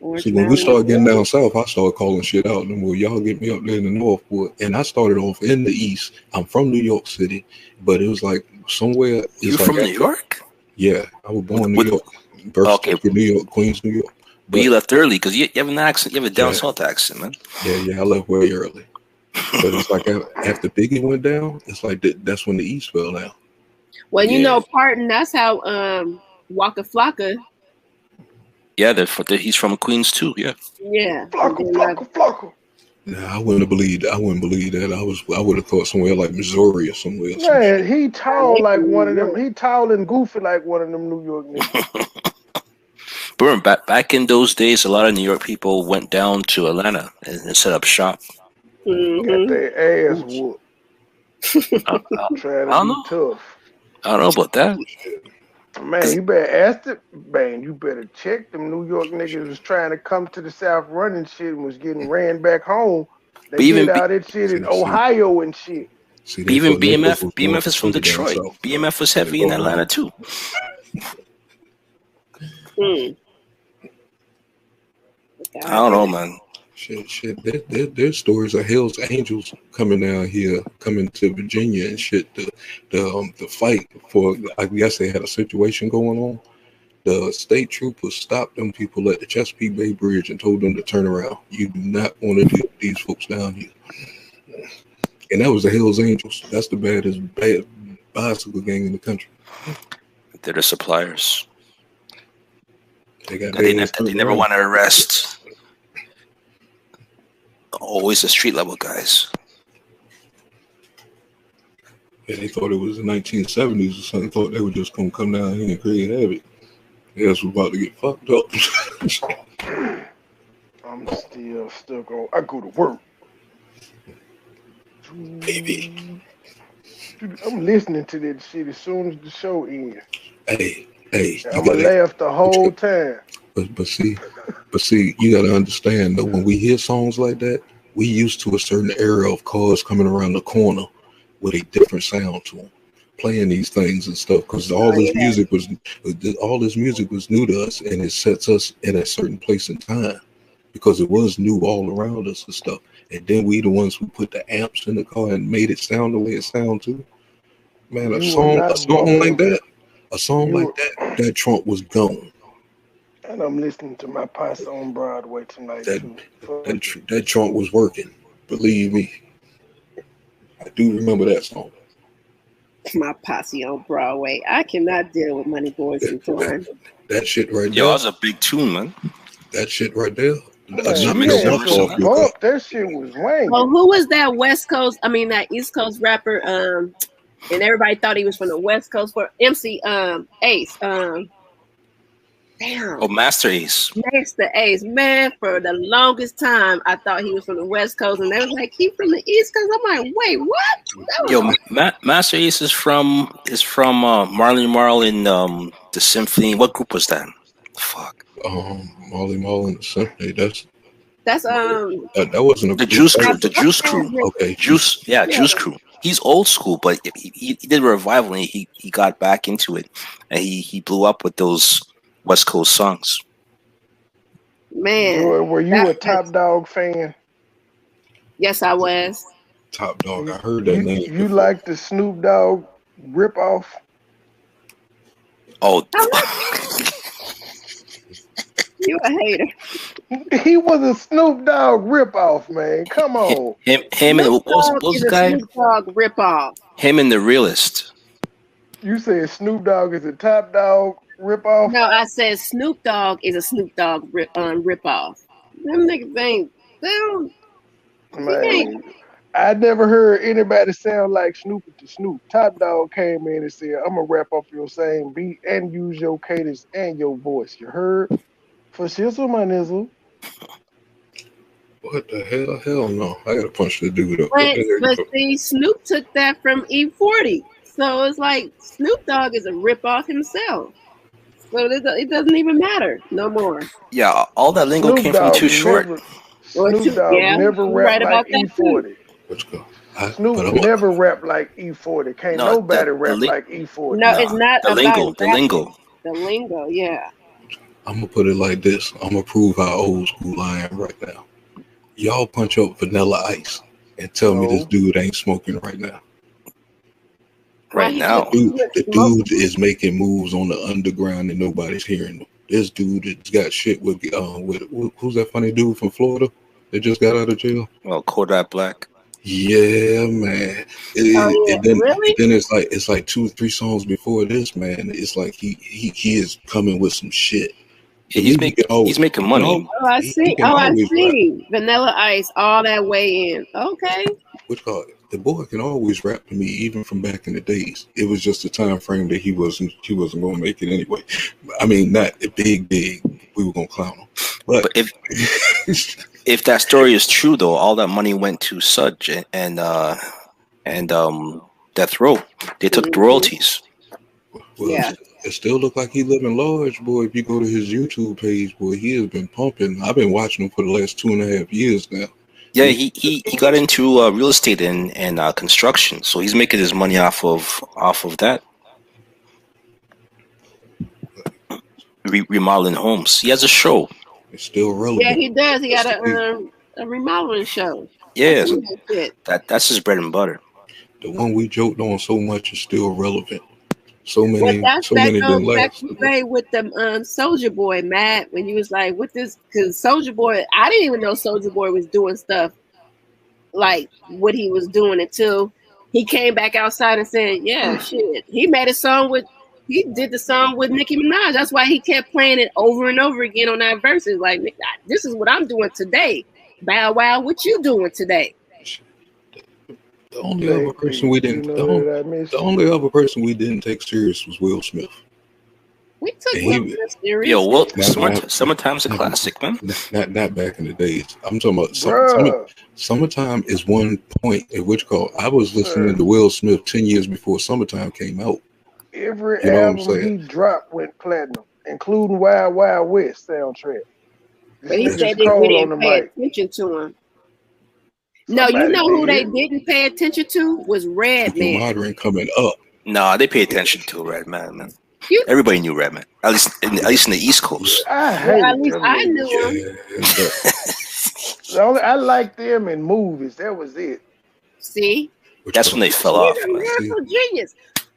Orange See, when Mile we in the started getting building. down south, I started calling shit out. And well, y'all get me up there in the north, boy. And I started off in the east. I'm from New York City, but it was like somewhere. You're It's like from New York? yeah, I was born in New With York, birth okay, certificate, New York, Queens, New York. but you left early because you have an accent. You have a down Yeah, south accent, man. yeah, I left way early. But it's like after Biggie went down, it's like that's when the East fell down. Well, you Yeah, know, Parton, that's how Waka Flocka, yeah. He's from Queens too. Yeah. yeah. And Flocka, then Flocka, Flocka. Nah, I wouldn't have believed. I wouldn't believe that. I would have thought somewhere like Missouri or somewhere or some Man, shit. he tall they like from one New of them. York. He tall and goofy like one of them New York niggas. But remember, back in those days, a lot of New York people went down to Atlanta and set up shop. Got Mm-hmm. their ass Oops. whooped. I Trying to don't be know. tough. I don't know about that. Man, you better ask it. Man, you better check them New York niggas was trying to come to the South running shit and was getting ran back home. They But did all that shit in See, Ohio and shit. they even thought niggas was going BMF is for from sugar down Detroit. south. BMF was heavy in Atlanta too. Mm. I don't know, man. Shit. There's stories of Hell's Angels coming down here, coming to Virginia and shit. The fight for, I guess they had a situation going on. The state troopers stopped them people at the Chesapeake Bay Bridge and told them to turn around. You do not want to do these folks down here. And that was the Hell's Angels. That's the bad bicycle gang in the country. They're the suppliers. They got They their ass turned never around. want to arrest. Always the street level guys. Yeah, they thought it was the 1970s or something. Thought they were just gonna come down here and create havoc. They was about to get fucked up. I'm still stuck on. I go to work. Baby. I'm listening to that shit as soon as the show ends. Hey, I'm gonna laugh the whole time. But see, you gotta understand that when we hear songs like that, we used to a certain era of cars coming around the corner with a different sound to them, playing these things and stuff. Because all this music was new to us, and it sets us in a certain place in time because it was new all around us and stuff. And then we the ones who put the amps in the car and made it sound the way it sound too. Man, a song like that, that trunk was gone. And I'm listening to my posse on Broadway tonight too. That trunk was working. Believe me. I do remember that song. My posse on Broadway. I cannot deal with MoneyBoy sometimes. That shit right there. Yo, that's a big tune, man. That shit right there. Man, that shit was lame. Well, who was that that East Coast rapper? And everybody thought he was from the West Coast for MC Ace. Damn. Oh, Master Ace. Master Ace, man, for the longest time, I thought he was from the West Coast, and they was like, he from the East Coast. I'm like, wait, what? Yo, Master Ace is from Marley Marl in the Symphony. What group was that? Fuck. Marley Marl and the Symphony. That wasn't a the group. Juice Crew. The Juice Crew. Okay. Juice Crew. He's old school, but he did a revival and he got back into it, and he blew up with those West Coast songs. Man, were you a Top Dog fan? Yes, I was. Top Dog. I heard that name. You like the Snoop Dogg ripoff? Oh, you a hater. He was a Snoop Dogg ripoff, man. Come on. Him and what was the guy? Snoop Dogg ripoff. Him and the Realist. You said Snoop Dogg is a Top Dog ripoff? No, I said Snoop Dogg is a Snoop Dogg ripoff. Them niggas ain't. Man, I never heard anybody sound like Snoop to Snoop. Top Dog came in and said, I'm going to rap up your same beat and use your cadence and your voice. You heard? For shizzle, my nizzle. What the hell? Hell no. I got to punch the dude up. But see, Snoop took that from E40. So it's like Snoop Dogg is a ripoff himself. So it doesn't even matter no more. Yeah, all that lingo Snoop came Dogg from Too Short. Snoop Dogg never rapped like E40. Let's go. Snoop never rapped like E40. Can't nobody rap like E40. No, it's not the about lingo. The lingo, yeah. I'm going to put it like this. I'm going to prove how old school I am right now. Y'all punch up Vanilla Ice and tell me this dude ain't smoking right now. Right now. The dude is making moves on the underground and nobody's hearing him. This dude has got shit with who's that funny dude from Florida that just got out of jail? Well, Kodak Black. Yeah, man. Really? Then it's like 2-3 songs before this, man. It's like he is coming with some shit. He's making money. I see. Vanilla Ice, all that way in. Okay. The boy can always rap to me, even from back in the days. It was just a time frame that he wasn't going to make it anyway. I mean, not big. We were going to clown him. But if that story is true, though, all that money went to Sudge and Death Row. They took the royalties. Well, yeah. It still look like he living large, boy. If you go to his YouTube page, boy, he has been pumping. I've been watching him for the last 2.5 years now. Yeah, he got into real estate and construction, so he's making his money off of that. Remodeling homes. He has a show. It's still relevant. Yeah, he does. He got a remodeling show. Yes, that's his bread and butter. The one we joked on so much is still relevant. So many didn't last. With the Soldier Boy, Matt, when you was like, "What this?" Because Soldier Boy, I didn't even know Soldier Boy was doing stuff like what he was doing until he came back outside and said, "Yeah, shit." He made a song he did the song with Nicki Minaj. That's why he kept playing it over and over again on that verses. Like, this is what I'm doing today. Bow Wow, what you doing today? The only other person we didn't. The only other person we didn't take serious was Will Smith. We took Will Smith serious. Yo, Summertime's a classic, man. Not back in the days. I'm talking about Summertime is one point at which I was listening to Will Smith 10 years before Summertime came out. Every album he dropped went platinum, including Wild Wild West soundtrack. But he said that we didn't pay attention to him. No, you know who they didn't pay attention to was Redman. Modern coming up. Nah, they pay attention to Redman, man. Everybody knew Redman, at least in the East Coast. At least I knew him. I liked them in movies. That was it. See, that's when they fell off. Lyrical genius.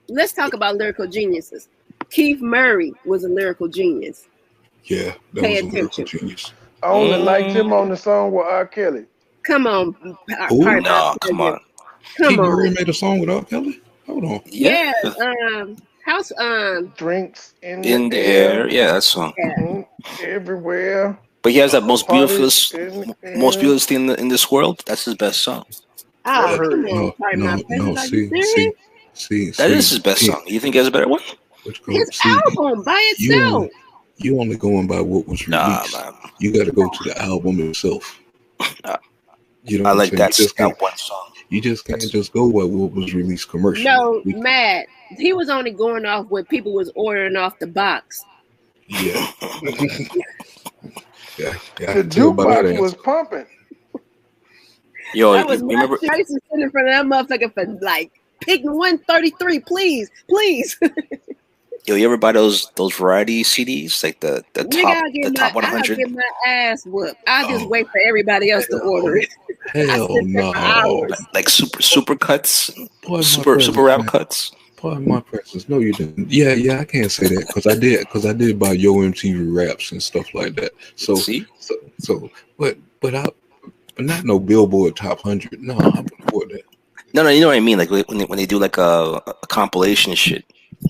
Let's talk about lyrical geniuses. Keith Murray was a lyrical genius. Yeah, that was a lyrical genius. I only liked him on the song with R. Kelly. Come on. Come on. Keith Murray made a song with R. Kelly? Hold on. Yeah. House Drinks in the air. Yeah, that song. Yeah. Everywhere. But he has that most beautiful thing in this world. That's his best song. No, see. That is his best song. You think he has a better one? His album by itself. You only going by what was released. man. You got to go to the album itself. You know I what like I'm saying? that one song. You just can't just go by what was released commercially. No, Matt. He was only going off what people was ordering off the box. Yeah. Yeah. The jukebox was pumping. Yo, that was you my remember? choice to sit in front of that motherfucker for like pick 133, please. Yo, you ever buy those variety CDs, like the Nigga, top I'll 100? get my ass whooped. I'll just wait for everybody else to order it. Hell no. Like super cuts, Boy, super rap cuts. Pardon my presence. No, you didn't. Yeah, I can't say that because I did buy Yo MTV raps and stuff like that. So, see, but not no Billboard Top 100. No, I wouldn't afford that. No, you know what I mean. Like when they do like a compilation shit.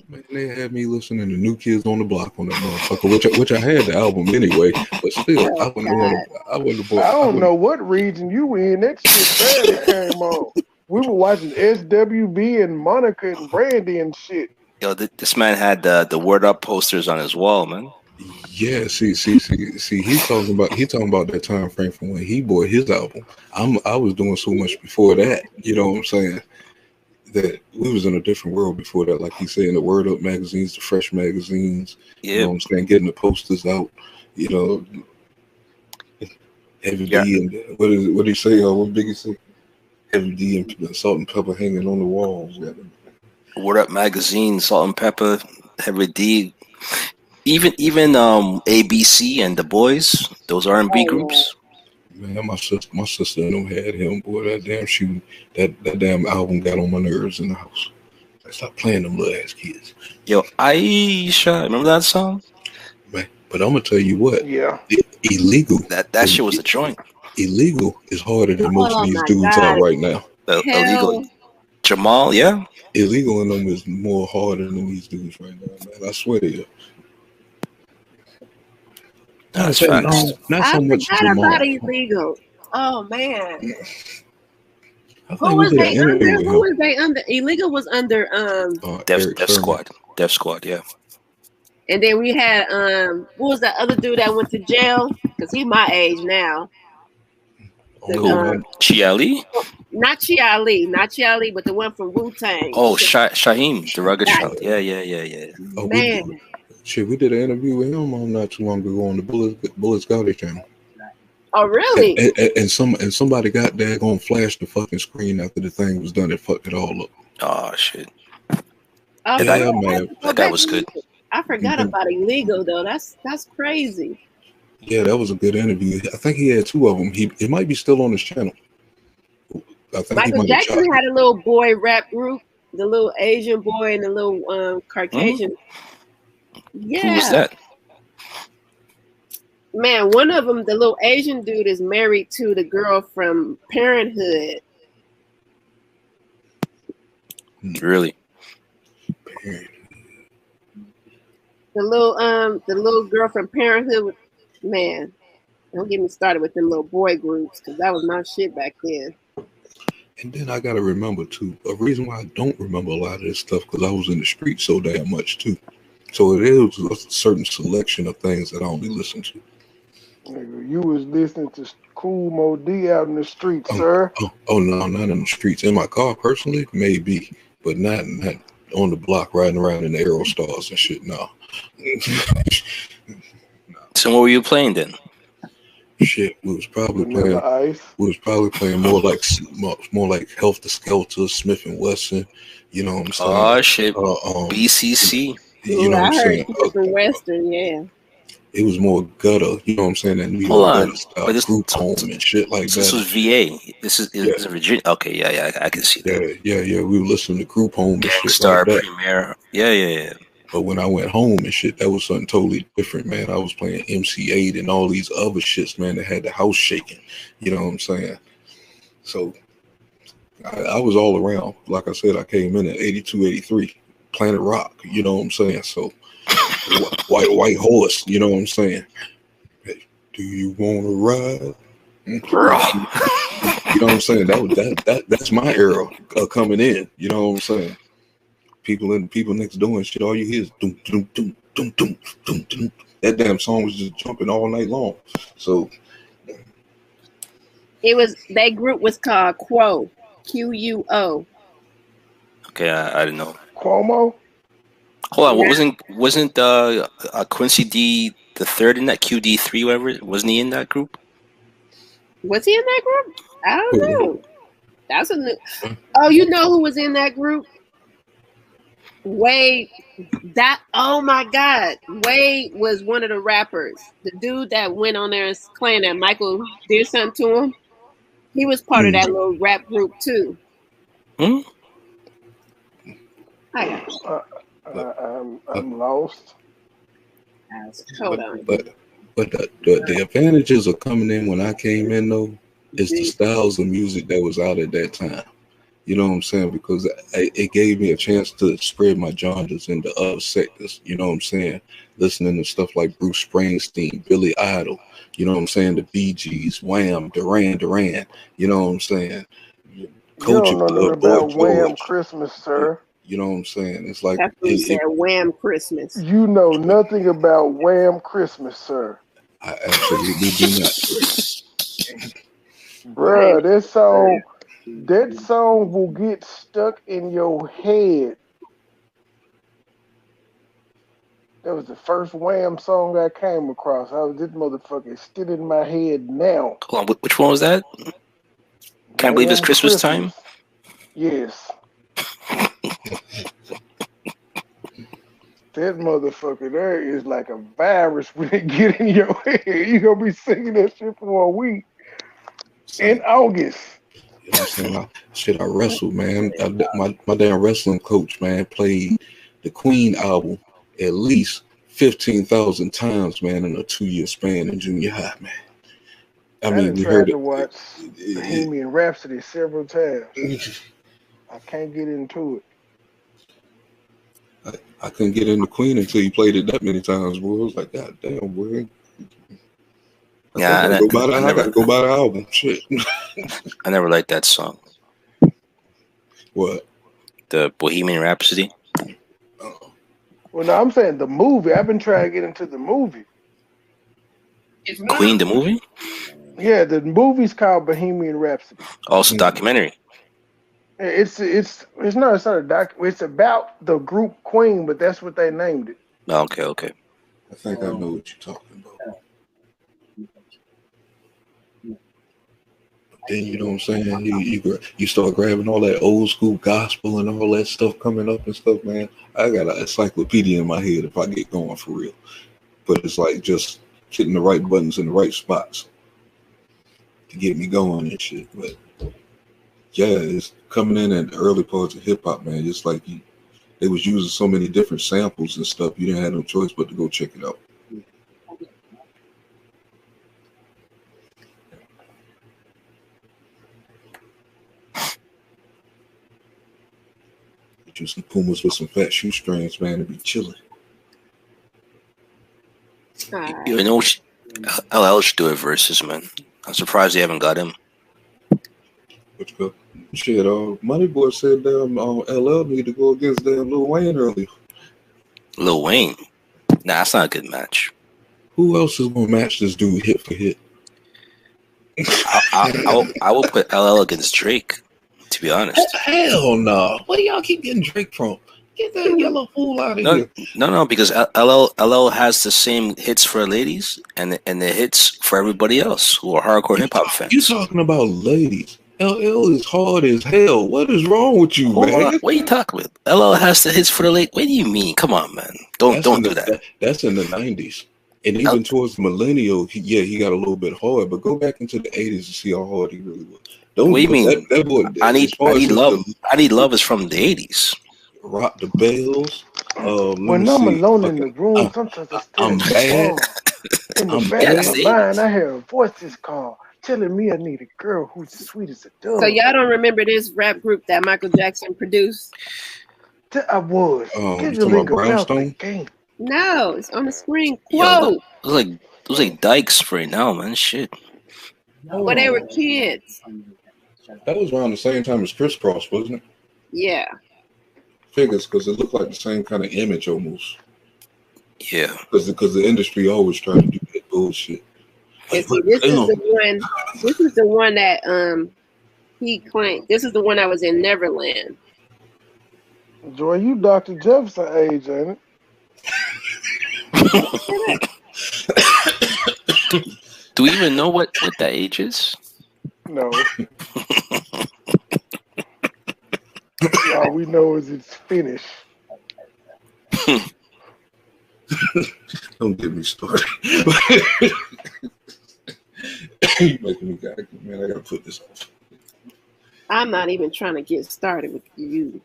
Man, they had me listening to New Kids on the Block on that motherfucker, which I had the album anyway, but still, I wouldn't afford. I don't know what region you were in. That shit barely came on. We were watching SWB and Monica and Brandy and shit. Yo, this man had the Word Up posters on his wall, man. Yeah, see, he's talking about that time frame from when he bought his album. I was doing so much before that, you know what I'm saying? That we was in a different world before that, like he's saying, the Word Up magazines, the Fresh magazines, you know what I'm saying, getting the posters out, you know, Heavy D and what did he say? What Biggie say? Heavy D and Salt and Pepper hanging on the walls. Word Up magazine, Salt and Pepper, Heavy D, even ABC and the Boys, those R&B groups. Man, my sister and them had him, boy. That damn album got on my nerves in the house. Stop playing them little ass kids. Yo, Aisha, remember that song? Man, but I'm gonna tell you what. Yeah. Illegal. That shit was a joint. Illegal is harder than most of these dudes are right now. Illegal. Jamal, yeah. Illegal in them is more harder than these dudes right now, man. I swear to you. That's facts. Not so much Jamal. Jamal. Illegal. Oh man. Who was they under? Illegal was under Def Squad. Def Squad, yeah. And then we had what was that other dude that went to jail? Because he's my age now. Chi Ali? Not Chi Ali, but the one from Wu-Tang. Oh, Shaheem, the rugged child. Yeah. Oh, man. We did an interview with him not too long ago on the Bullets Gotti channel. Oh, really? And somebody got daggone flash the fucking screen after the thing was done and fucked it all up. Oh shit. Oh, yeah, man. That guy was good. I forgot about Illegal though. That's crazy. Yeah, that was a good interview. I think he had two of them. It might be still on his channel. I think Michael Jackson had a little boy rap group, the little Asian boy and the little Caucasian. Yeah. Who was that? Man, one of them, the little Asian dude, is married to the girl from Parenthood. Really? The little girl from Parenthood. Man, don't get me started with them little boy groups because that was my shit back then. And then I gotta remember too, a reason why I don't remember a lot of this stuff because I was in the street so damn much too. So it is a certain selection of things that I only listen to. You was listening to Cool Mo D out in the streets, sir. Oh no, not in the streets. In my car personally, maybe, but not on the block riding around in the Aerostars and shit. No. So what were you playing then? Shit, we was probably playing more like Helter Skelter, Smith and Wesson. You know what I'm saying? Oh shit, BCC. You know what I'm saying? Western, yeah. It was more gutter, you know what I'm saying? That New York style group home and shit like that. This was VA. This is Virginia. Okay, yeah, I can see that. Yeah. We were listening to group home and shit Star like that. Premier. Yeah. But when I went home and shit, that was something totally different, man. I was playing MC8 and all these other shits, man, that had the house shaking. You know what I'm saying? So I was all around. Like I said, I came in at 82, 83, Planet Rock. You know what I'm saying? So white horse. You know what I'm saying? Hey, do you want to ride? You know what I'm saying? That's my era coming in. You know what I'm saying? People next door and shit. All you hear is doom doom doom Dum, dum, dum, dum. That damn song was just jumping all night long. So That group was called Quo, Quo. Okay, I didn't know. Cuomo? Hold on, Yeah. wasn't Quincy D the third in that QD3, whatever? Wasn't he in that group? Was he in that group? I don't know. That's a new. Oh, you know who was in that group? Wade. Oh my God, Wade was one of the rappers. The dude that went on there and claimed that Michael did something to him. He was part of that little rap group too. Hmm? I'm lost. Hold on. But the advantages of coming in when I came in though is the styles of music that was out at that time. You know what I'm saying? Because it gave me a chance to spread my genres into other sectors. You know what I'm saying? Listening to stuff like Bruce Springsteen, Billy Idol. You know what I'm saying? The Bee Gees, Wham, Duran Duran. You know what I'm saying? Coach, you don't know nothing about Wham Christmas, sir. You know what I'm saying? It's like that's what he said. Wham Christmas. You know nothing about Wham Christmas, sir. I absolutely do not. Bruh, that song will get stuck in your head. That was the first Wham song I came across. This motherfucker is still in my head now. Hold on, which one was that? Can't believe it's Christmas time? Yes. That motherfucker there is like a virus when it get in your head. You gonna be singing that shit for a week. In August. You know what I'm saying? I wrestled, man. My damn wrestling coach, man, played the Queen album at least 15,000 times, man, in a 2-year span in junior high, man. I mean, we heard to watch Bohemian Rhapsody several times. I can't get into it. I couldn't get into Queen until you played it that many times, boy. I was like, God damn, boy. Yeah, I gotta go buy the album. Shit. I never liked that song. What? The Bohemian Rhapsody. Well, no, I'm saying the movie. I've been trying to get into the movie. Queen, the movie? Yeah, the movie's called Bohemian Rhapsody. Also documentary. It's not a doc. It's about the group Queen, but that's what they named it. Okay. I think I know what you're talking about. Then you know what I'm saying? You start grabbing all that old school gospel and all that stuff coming up and stuff, man. I got an encyclopedia in my head if I get going for real. But it's like just hitting the right buttons in the right spots to get me going and shit. But yeah, it's coming in at the early parts of hip hop, man. Just like they was using so many different samples and stuff, you didn't have no choice but to go check it out. Get you some Pumas with some fat shoestrings, man, to be chilling. You know, LL should do a versus, man. I'm surprised they haven't got him. Which go? Shit, MoneyBoy said LL need to go against Lil Wayne earlier. Lil Wayne? Nah, that's not a good match. Who else is gonna match this dude hit for hit? I will put LL against Drake, to be honest. Hell no. Where do y'all keep getting Drake from? Get that yellow fool out of here. No, because LL has the same hits for ladies and the hits for everybody else who are hardcore hip hop fans. You talking about ladies? LL is hard as hell. What is wrong with you, man? What are you talking about? LL has the hits for the late. What do you mean? Come on, man. Don't do that. That's in the 90s. And even towards the millennial, he got a little bit hard. But go back into the 80s to see how hard he really was. What do you mean? That boy, I need love. I Need Love is from the 80s. Rock the Bells. When I'm alone in the room, sometimes I'm bad. In the back of my mind, I hear voices call, telling me I need a girl who's as sweet as a dove. So y'all don't remember this rap group that Michael Jackson produced? I was. You talking about Brownstone? No, it's on the screen. Whoa! It was like Dykes right now, man. Shit. When they were kids. That was around the same time as Criss Cross, wasn't it? Yeah. Figures, because it looked like the same kind of image almost. Yeah. Because the industry always try to do that bullshit. And see, this is the one. This is the one that he claimed. This is the one that was in Neverland. Joy, you Dr. Jefferson age, ain't it? Do we even know what that age is? No. All we know is it's finished. Don't get me started. You making me man, I gotta put this off. I'm not even trying to get started with you.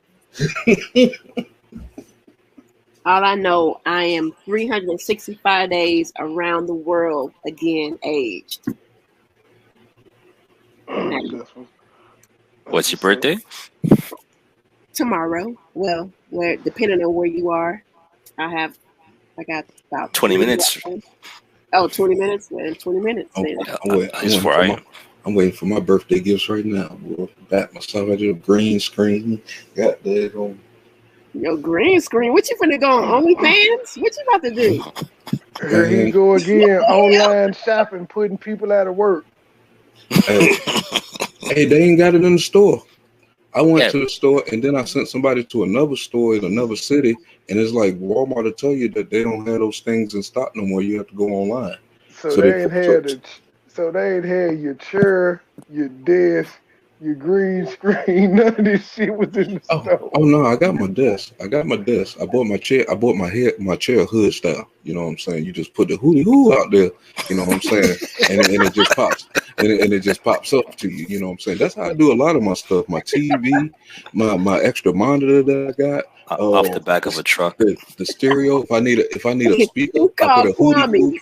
All I know, I am 365 days around the world again aged. What's your birthday? Tomorrow. Well, depending on where you are, I got about 20 minutes. Oh, 20 mints? Well, 20 minutes. I'm waiting for my birthday gifts right now. Boy. Back myself, I did a green screen. Got that on. Yo, green screen? What you finna go on OnlyFans? What you about to do? Here he go again, online shopping, putting people out of work. Hey, they ain't got it in the store. I went to the store and then I sent somebody to another store in another city, and it's like Walmart will tell you that they don't have those things in stock no more. You have to go online. So they ain't had your chair, your desk, your green screen. None of this shit was in the store. Oh no, I got my desk. I bought my chair. I bought my chair hood style. You know what I'm saying? You just put the hootie hoo out there. You know what I'm saying? and it just pops. And it just pops up to you. You know what I'm saying? That's how I do a lot of my stuff. My TV, my extra monitor that I got. Off the back of a truck. The stereo. If I need a speaker, I put a hootie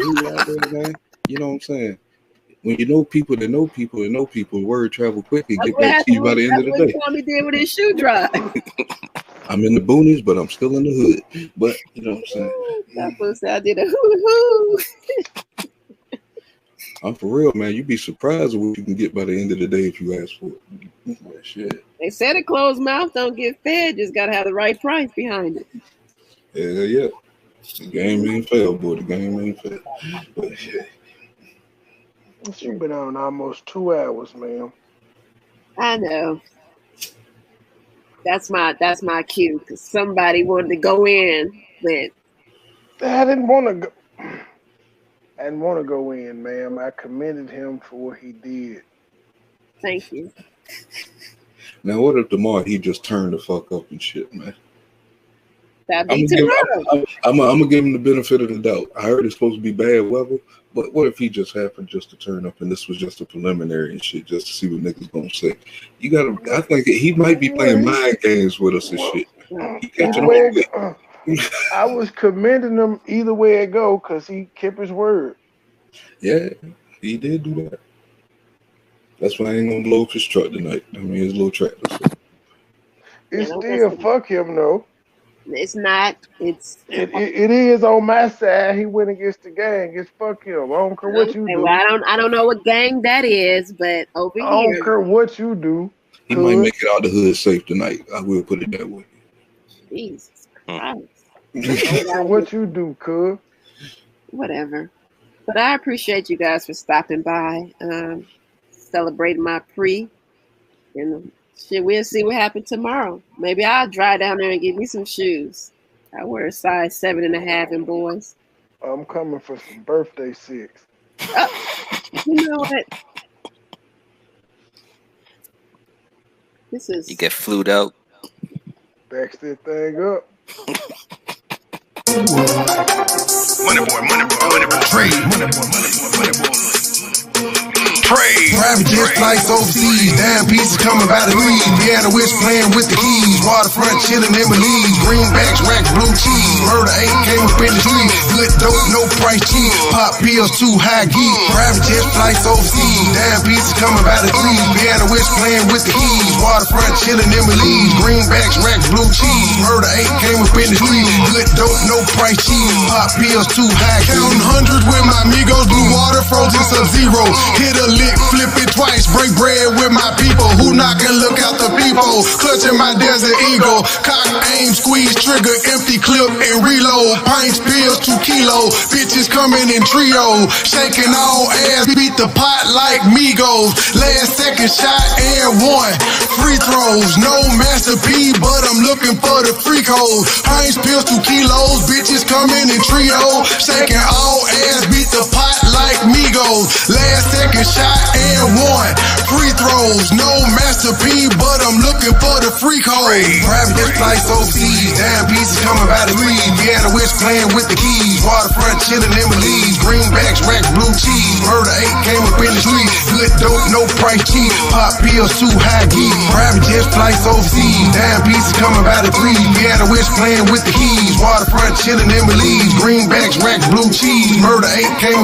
hoo out there, man. You know what I'm saying? When you know people that know people that know people, word travel quick and get back to you by the end of the day. That's what Kwame did with his shoe drop. I'm in the boonies, but I'm still in the hood. But you know what I'm saying? That pussy, I did a hoo-hoo. I'm for real, man. You'd be surprised at what you can get by the end of the day if you ask for it. Shit. They said a closed mouth don't get fed. Just got to have the right price behind it. Yeah. The game ain't fair, boy. The game ain't fair. But shit. You've been on almost 2 hours, man. I know. That's my cue, because somebody wanted to go in, but I didn't want to go. I didn't want to go in, ma'am. I commended him for what he did. Thank you. Now, what if tomorrow he just turned the fuck up and shit, man? That'd be tomorrow. I'm gonna give him the benefit of the doubt. I heard it's supposed to be bad weather, but what if he just happened just to turn up and this was just a preliminary and shit, just to see what niggas gonna say? I think he might be playing mind games with us and shit. I was commending him either way it go because he kept his word. Yeah, he did do that. That's why I ain't gonna blow up his truck tonight. I mean, his little tractor. So. It's still fuck him though. It's not. It is on my side. He went against the gang. It's fuck him. I don't care what you do. Well, I don't know what gang that is, but over here. I don't care what you do. He might make it out the hood safe tonight. I will put it that way. Jesus Christ. What you do, cuz? Whatever. But I appreciate you guys for stopping by, celebrating my pre. And shit, we'll see what happens tomorrow. Maybe I'll drive down there and get me some shoes. I wear a size 7.5 in boys. I'm coming for some birthday 6. You know what? You get flued out. Backs that thing up. MoneyBoy. Trade. MoneyBoy. Trade. Private jet flights overseas. Damn pieces coming by the lead. Deanna Witch playing with the keys. Waterfront chilling in Belize. Greenbacks, racks, blue cheese. Murder ain't came up in the street. Good dope, no price cheap. Pop pills, too high geek. Private jet flights overseas. Damn pieces coming by the lead. Deanna Witch playing with the keys. Waterfront chilling in Belize. Greenbacks, racks, blue cheese. Murder ain't came up in the street. Good dope, no price cheap. Pop pills, too high geek. Counting hundreds with my amigos. Blue water, frozen Sub-Zero. Hit a lick, flip it twice. Break bread with my people. Who knockin'? Look out the people. repo. Clutching my desert eagle. Cock, aim, squeeze, trigger, empty clip, and reload. Pints, pills, 2 kilos. Bitches coming in trio. Shaking all ass, beat the pot like Migos. Last second shot and 1. Free throws. No Master P, but I'm looking for the freak hoes. Pints, pills, 2 kilos. Bitches coming in trio. Shaking all ass, beat the pot like Migos. Last second shot and 1. Free throws. No Master P, but I'm looking for the freak hoes. Private jet flights overseas. Damn pieces coming by the greed. Vienna West playing with the keys. Waterfront chilling in Belize. Greenbacks, racks, blue cheese. Murder 8 came up in the street. Good dope, no price cheap. Pop pills, too high geek. Private jet flights overseas. Damn pieces coming by the greed. Vienna West playing with the keys. Waterfront chilling in Belize. Greenbacks, racks, blue cheese. Murder 8 came